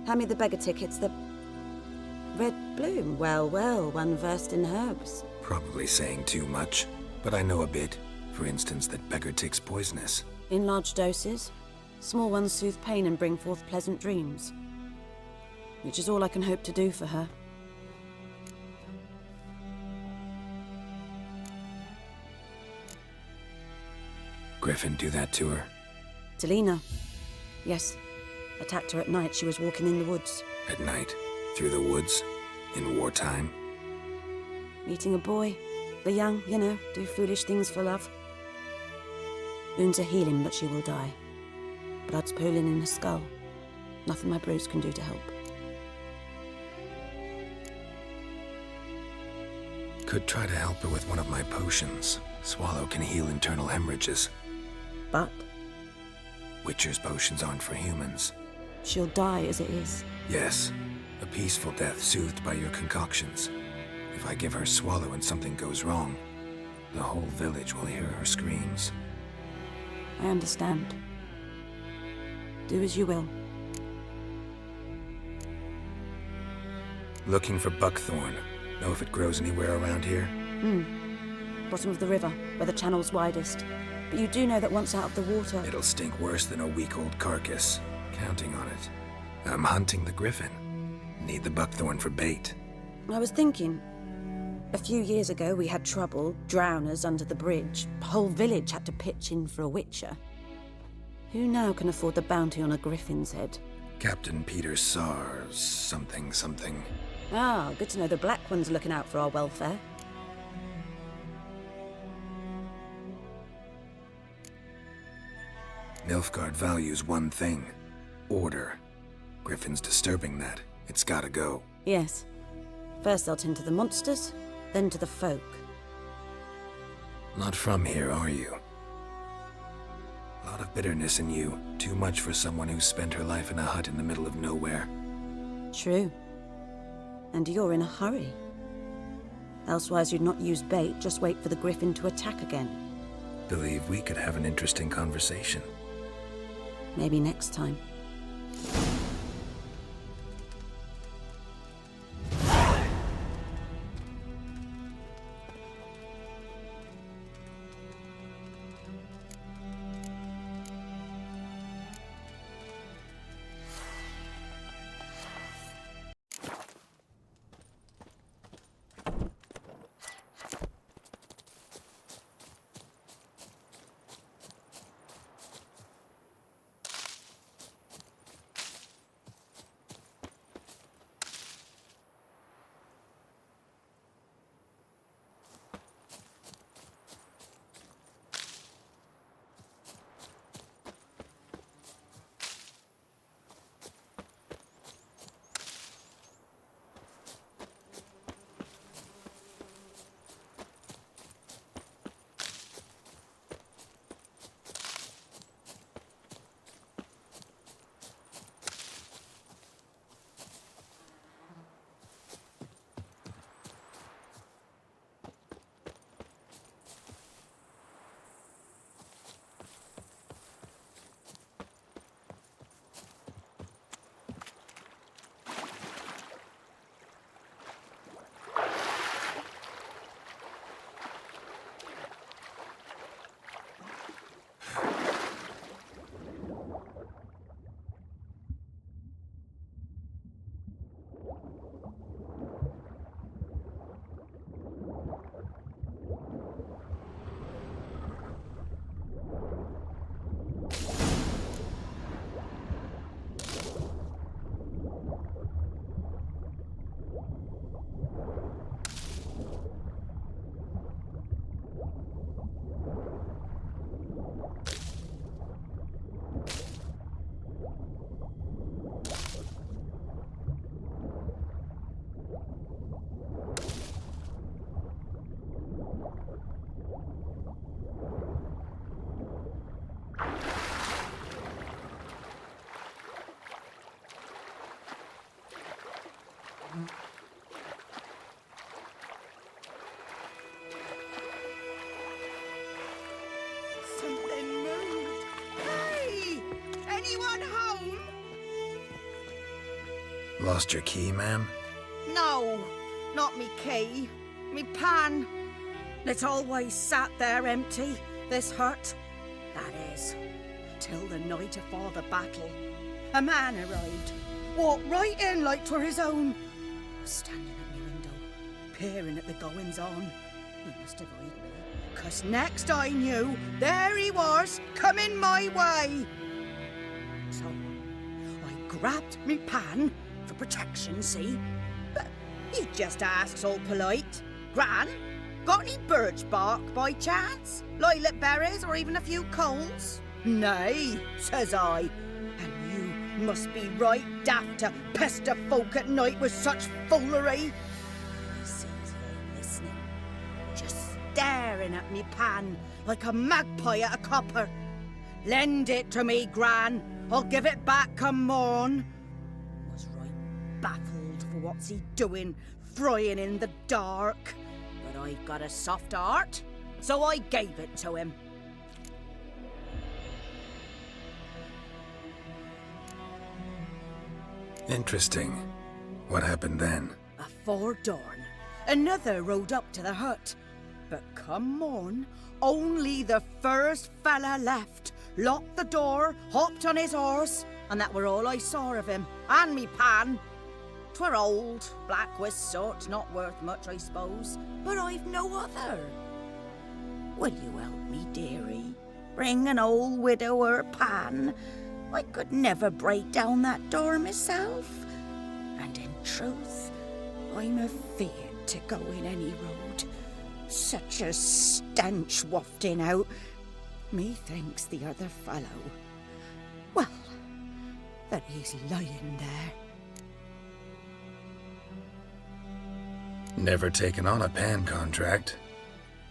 Hand me the beggar tickets, the red bloom. Well, well, one versed in herbs. Probably saying too much, but I know a bit. For instance, that beggar tick's poisonous. In large doses. Small ones soothe pain and bring forth pleasant dreams. Which is all I can hope to do for her. Griffin do that to her? Delina. Yes. Attacked her at night. She was walking in the woods. At night? Through the woods? In wartime? Meeting a boy. The young, you know, do foolish things for love. Wounds are healing, but she will die. Blood's pooling in her skull. Nothing my bruise can do to help. Could try to help her with one of my potions. Swallow can heal internal hemorrhages. But? Witcher's potions aren't for humans. She'll die as it is. Yes. A peaceful death soothed by your concoctions. If I give her Swallow and something goes wrong, the whole village will hear her screams. I understand. Do as you will. Looking for buckthorn. Know if it grows anywhere around here? Bottom of the river, where the channel's widest. But you do know that once out of the water... It'll stink worse than a week-old carcass. Counting on it. I'm hunting the griffin. Need the buckthorn for bait. I was thinking... A few years ago, we had trouble, drowners under the bridge. The whole village had to pitch in for a witcher. Who now can afford the bounty on a griffin's head? Captain Peter Sars, something. Ah, good to know the Black One's looking out for our welfare. Nilfgaard values one thing. Order. Griffin's disturbing that. It's gotta go. Yes. First they'll tend to the monsters, then to the folk. Not from here, are you? A lot of bitterness in you. Too much for someone who spent her life in a hut in the middle of nowhere. True. And you're in a hurry. Elsewise you'd not use bait, just wait for the griffin to attack again. Believe we could have an interesting conversation. Maybe next time. Lost your key, ma'am? No, not me key. Me pan. It's always sat there empty, this hut. That is, till the night afore the battle. A man arrived, walked right in like 'twere his own. Was standing at me window, peering at the goings-on. He must avoid me, 'cause next I knew, there he was, coming my way. So, I grabbed me pan, for protection, see? But he just asks all polite, Gran, got any birch bark by chance? Lilac berries or even a few coals? Nay, says I, and you must be right daft to pester folk at night with such foolery. He sees he ain't listening, just staring at me pan like a magpie at a copper. Lend it to me, Gran. I'll give it back come morn. Was right baffled for what's he doing, frying in the dark. But I've got a soft heart, so I gave it to him. Interesting. What happened then? Afore dawn, another rode up to the hut. But come morn, only the first fella left, locked the door, hopped on his horse, and that were all I saw of him, and me pan. 'Twere old, black with soot, not worth much, I suppose, but I've no other. Will you help me, dearie? Bring an old widower pan. I could never break down that door myself. And in truth, I'm afeard to go in any road. Such a stench wafting out. Methinks the other fellow, well, that he's lying there. Never taken on a pan contract.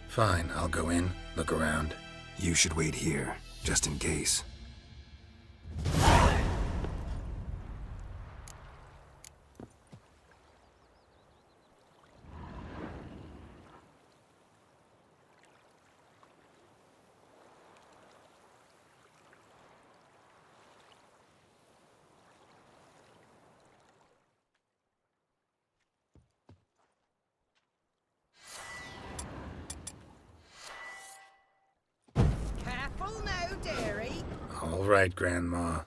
Fine, I'll go in, look around. You should wait here, just in case. Careful now, dearie. All right, Grandma.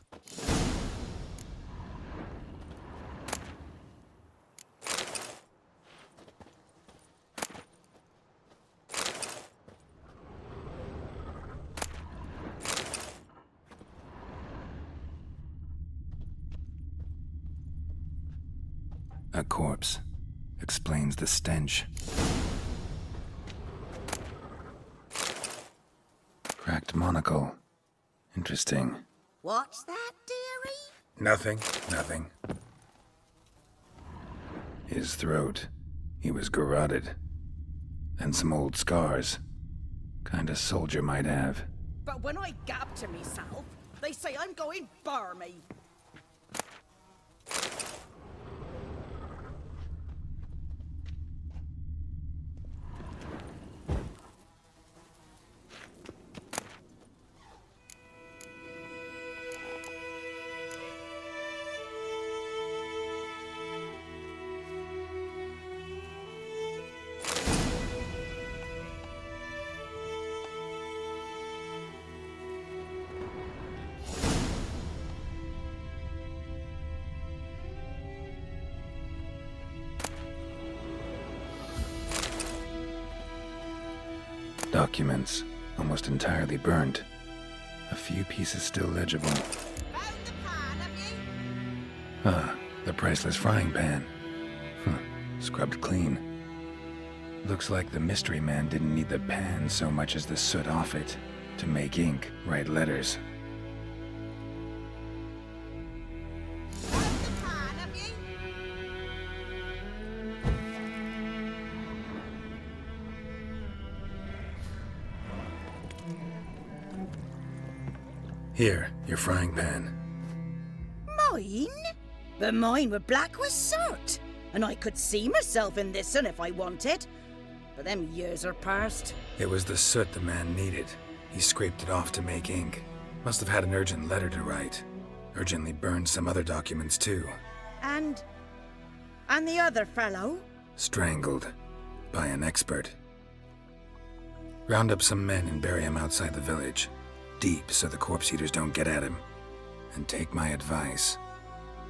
A corpse. Explains the stench. Cracked monocle. Interesting. What's that, dearie? Nothing. His throat. He was garroted. And some old scars. Kind a soldier might have. But when I gab to myself, they say I'm going barmy. Documents, almost entirely burnt. A few pieces still legible. Ah, the priceless frying pan. Scrubbed clean. Looks like the mystery man didn't need the pan so much as the soot off it to make ink, write letters. Here, your frying pan. Mine? But mine were black with soot, and I could see myself in this one if I wanted. But them years are past. It was the soot the man needed. He scraped it off to make ink. Must have had an urgent letter to write. Urgently burned some other documents too. And And the other fellow? Strangled. By an expert. Round up some men and bury him outside the village. Deep, so the corpse eaters don't get at him. And take my advice.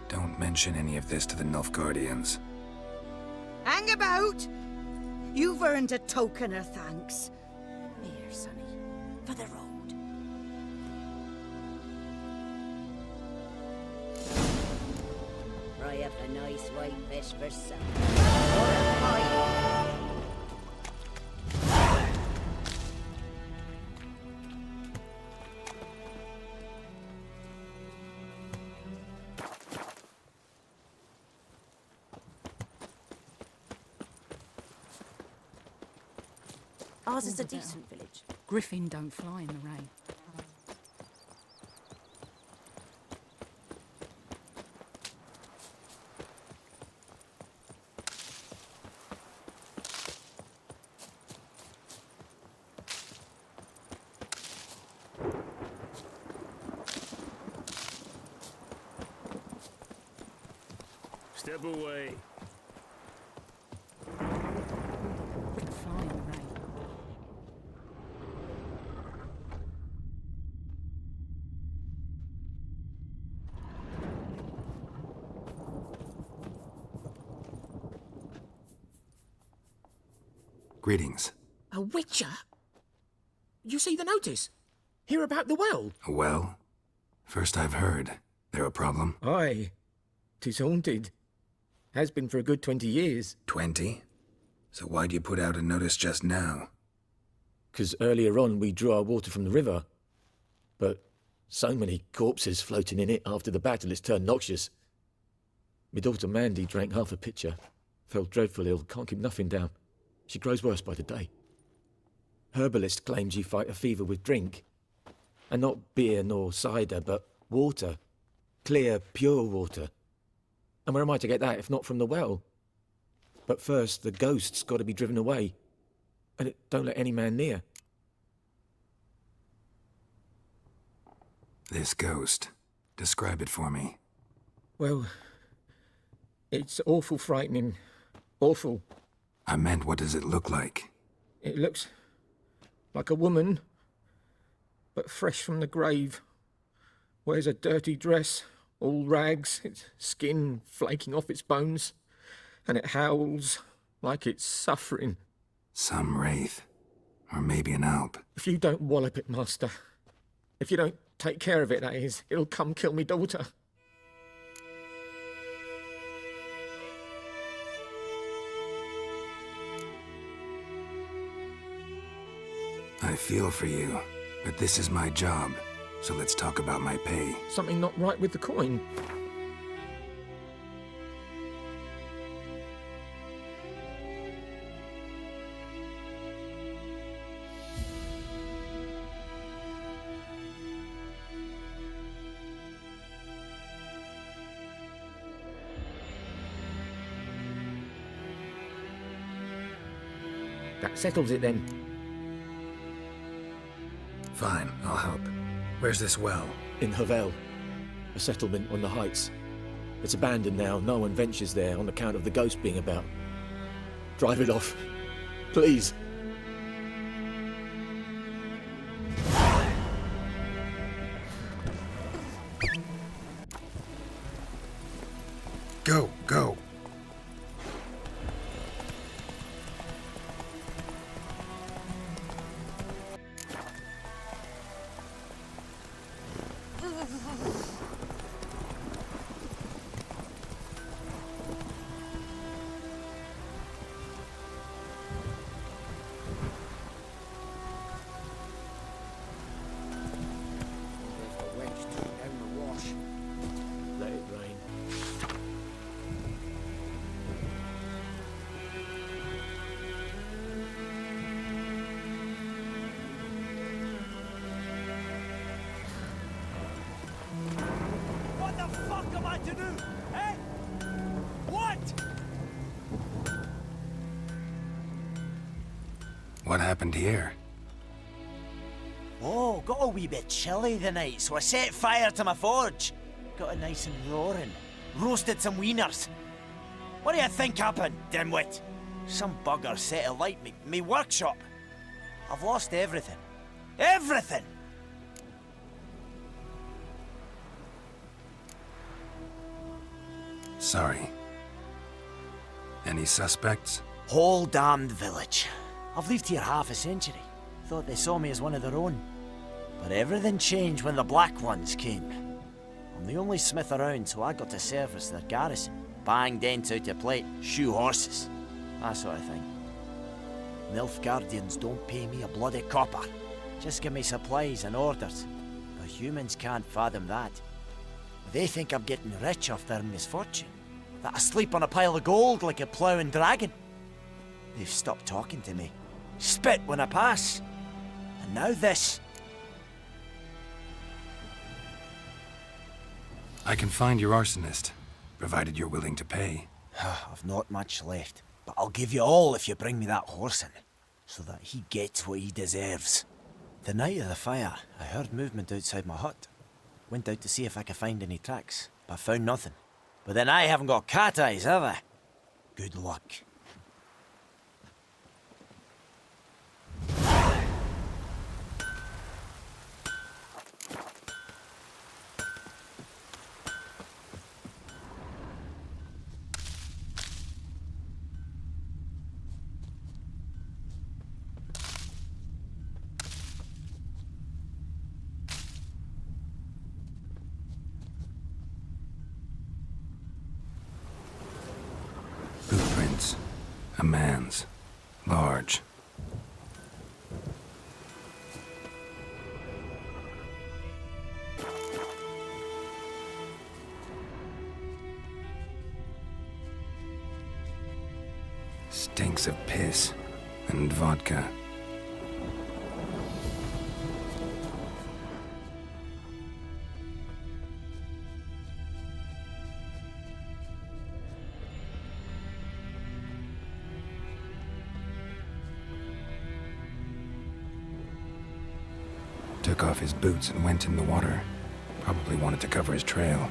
Don't mention any of this to the Nilfgaardians. Hang about! You've earned a token of thanks. Here, sonny, for the road. Fry up a nice white fish for supper. Ours is a decent village. Griffin don't fly in the rain. Step away. Fly in the rain. Greetings. A witcher? You see the notice? Hear about the well? A well? First I've heard. There a problem? Aye. 'Tis haunted. Has been for a good 20 years. 20? So why'd you put out a notice just now? 'Cause earlier on we drew our water from the river. But so many corpses floating in it after the battle it's turned noxious. My daughter Mandy drank half a pitcher. Fell dreadful ill, can't keep nothing down. She grows worse by the day. Herbalist claims you fight a fever with drink. And not beer nor cider, but water. Clear, pure water. And where am I to get that if not from the well? But first, the ghost's got to be driven away. And it don't let any man near. This ghost. Describe it for me. Well, it's awful frightening. Awful. I meant, what does it look like? It looks like a woman, but fresh from the grave. Wears a dirty dress, all rags, its skin flaking off its bones, and it howls like it's suffering. Some wraith. Or maybe an alp. If you don't wallop it, Master, if you don't take care of it, that is, it'll come kill me daughter. I feel for you, but this is my job, so let's talk about my pay. Something not right with the coin. That settles it then. Fine, I'll help. Where's this well? In Havel, a settlement on the heights. It's abandoned now, no one ventures there on account of the ghost being about. Drive it off, please. Go, go. Let it rain. What the fuck am I to do? Eh? What? What happened here? Oh, got a wee bit chilly the night, so I set fire to my forge. Got it nice and roaring. Roasted some wieners. What do you think happened, dimwit? Some bugger set alight me workshop. I've lost everything. Everything! Sorry. Any suspects? Whole damned village. I've lived here half a century. Thought they saw me as one of their own. But everything changed when the Black Ones came. I'm the only smith around, so I got to service their garrison. Bang dents out of plate, shoe horses. That sort of thing. Nilfgaardians don't pay me a bloody copper. Just give me supplies and orders. The humans can't fathom that. They think I'm getting rich off their misfortune. That I sleep on a pile of gold like a ploughing dragon. They've stopped talking to me. Spit when I pass. And now this. I can find your arsonist, provided you're willing to pay. I've not much left, but I'll give you all if you bring me that horse in, so that he gets what he deserves. The night of the fire, I heard movement outside my hut. Went out to see if I could find any tracks, but found nothing. But then I haven't got cat eyes, have I? Good luck. Footprints. A man's. Large. Stinks of piss and vodka. Took off his boots and went in the water. Probably wanted to cover his trail.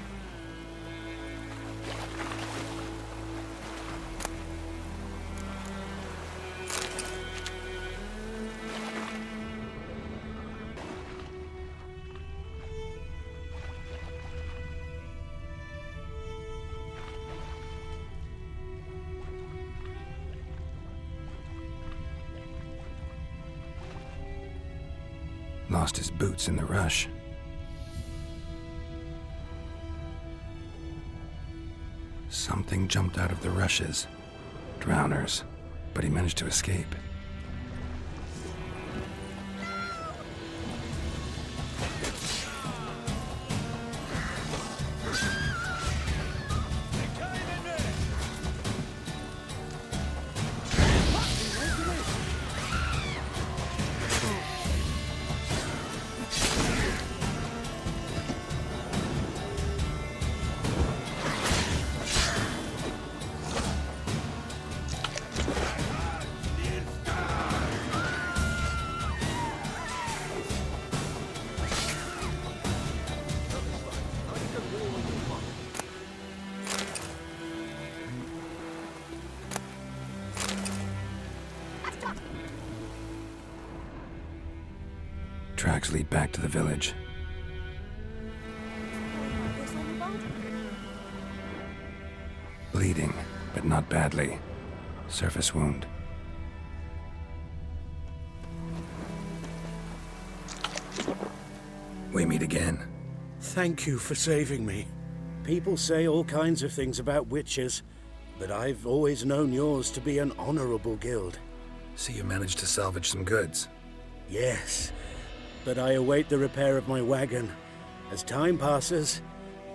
Lost his boots in the rush. Something jumped out of the rushes. Drowners. But he managed to escape. Tracks lead back to the village. Bleeding, but not badly. Surface wound. We meet again. Thank you for saving me. People say all kinds of things about witches, but I've always known yours to be an honorable guild. So you managed to salvage some goods? Yes, but I await the repair of my wagon. As time passes,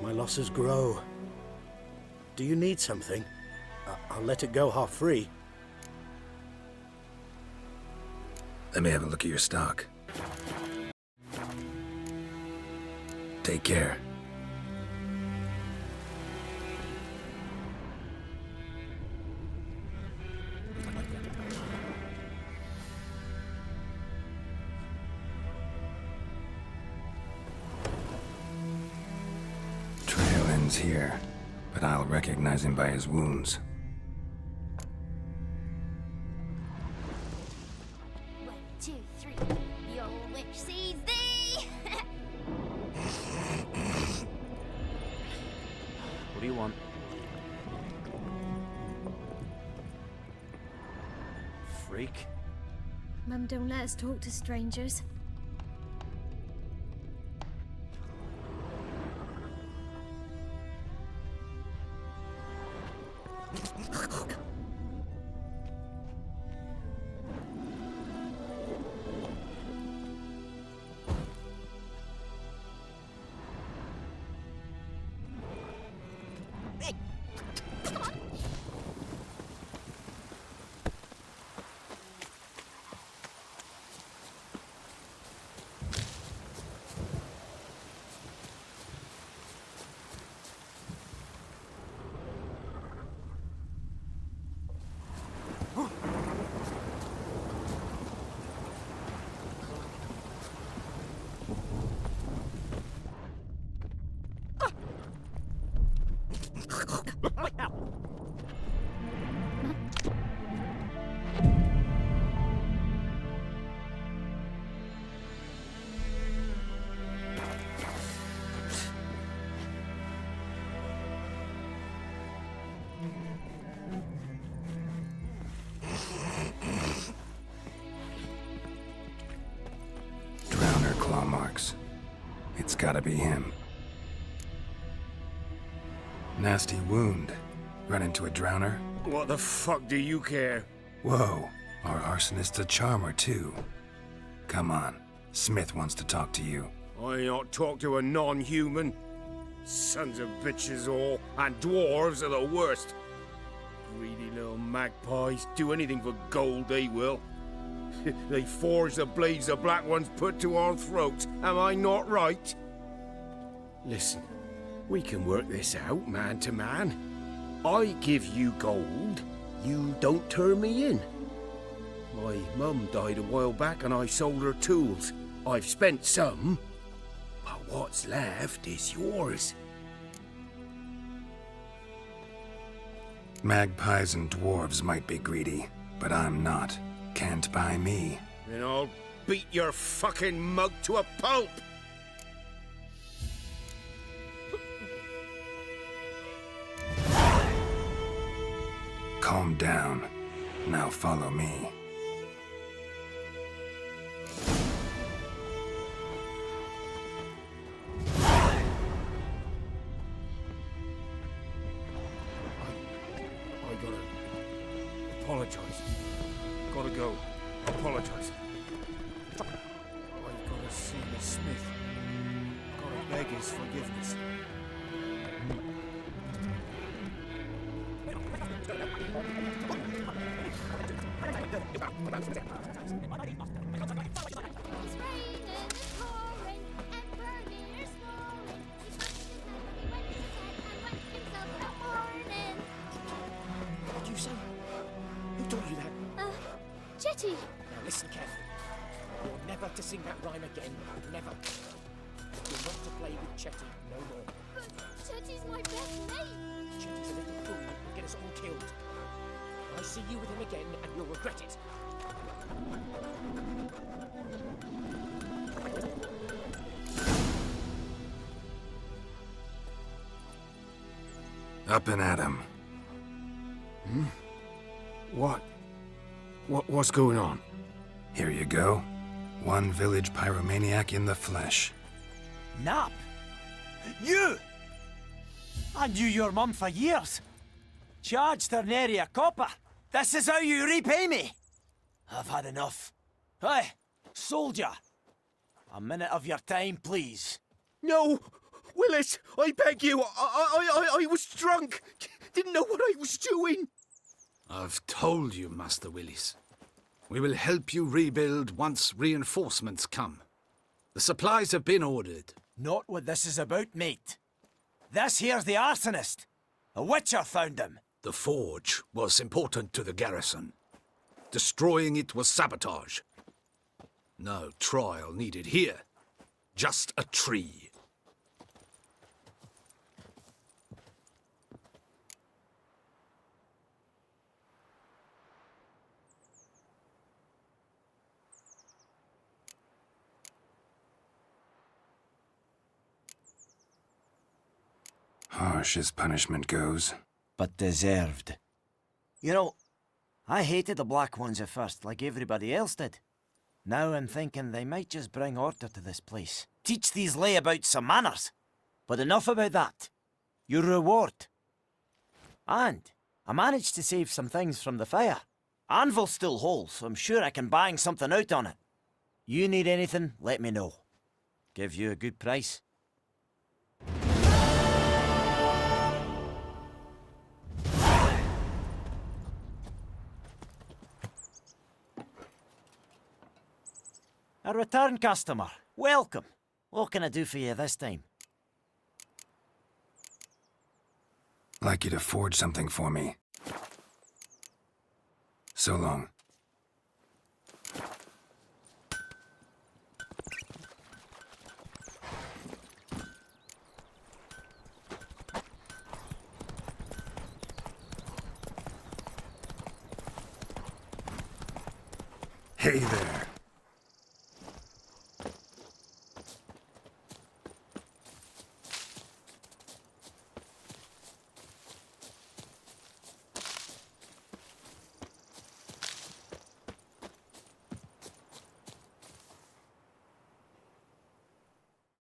my losses grow. Do you need something? I'll let it go half-free. Let me have a look at your stock. Take care. Trail ends here, but I'll recognize him by his wounds. 2, 3. Your witch sees thee! What do you want? Freak. Mum don't let us talk to strangers. Claw marks. It's gotta be him. Nasty wound. Run into a drowner? What the fuck do you care? Whoa, our arsonist's a charmer too. Come on, Smith wants to talk to you. I not talk to a non-human. Sons of bitches all, and dwarves are the worst. Greedy little magpies, do anything for gold they will. They forge the blades the black ones put to our throats. Am I not right? Listen, we can work this out man to man. I give you gold, you don't turn me in. My mum died a while back and I sold her tools. I've spent some, but what's left is yours. Magpies and dwarves might be greedy, but I'm not. Can't buy me. Then I'll beat your fucking mug to a pulp! Calm down. Now follow me. I gotta apologize. Gotta go. Apologize. I've gotta see Miss Smith. Gotta beg his forgiveness. What do you say? Who told you that? Jetty! Now listen carefully. You're never to sing that rhyme again. Never. You're not to play with Chetty no more. But Jetty's my best mate! Chetty's a little fool who'll get us all killed. I see you with him again and you'll regret it. Up and at him. What's going on? Here you go. One village pyromaniac in the flesh. Nap? You! I knew your mum for years. Charged her nary a copper. This is how you repay me. I've had enough. Hey, soldier. A minute of your time, please. No! Willis, I beg you. I was drunk. Didn't know what I was doing. I've told you, Master Willis. We will help you rebuild once reinforcements come. The supplies have been ordered. Not what this is about, mate. This here's the arsonist. A witcher found him. The forge was important to the garrison. Destroying it was sabotage. No trial needed here. Just a tree. Harsh as punishment goes. But deserved. You know, I hated the Black Ones at first, like everybody else did. Now I'm thinking they might just bring order to this place. Teach these layabouts some manners. But enough about that. Your reward. And I managed to save some things from the fire. Anvil's still whole, so I'm sure I can bang something out on it. You need anything, let me know. Give you a good price. A return customer. Welcome. What can I do for you this time? Like you to forge something for me. So long. Hey there.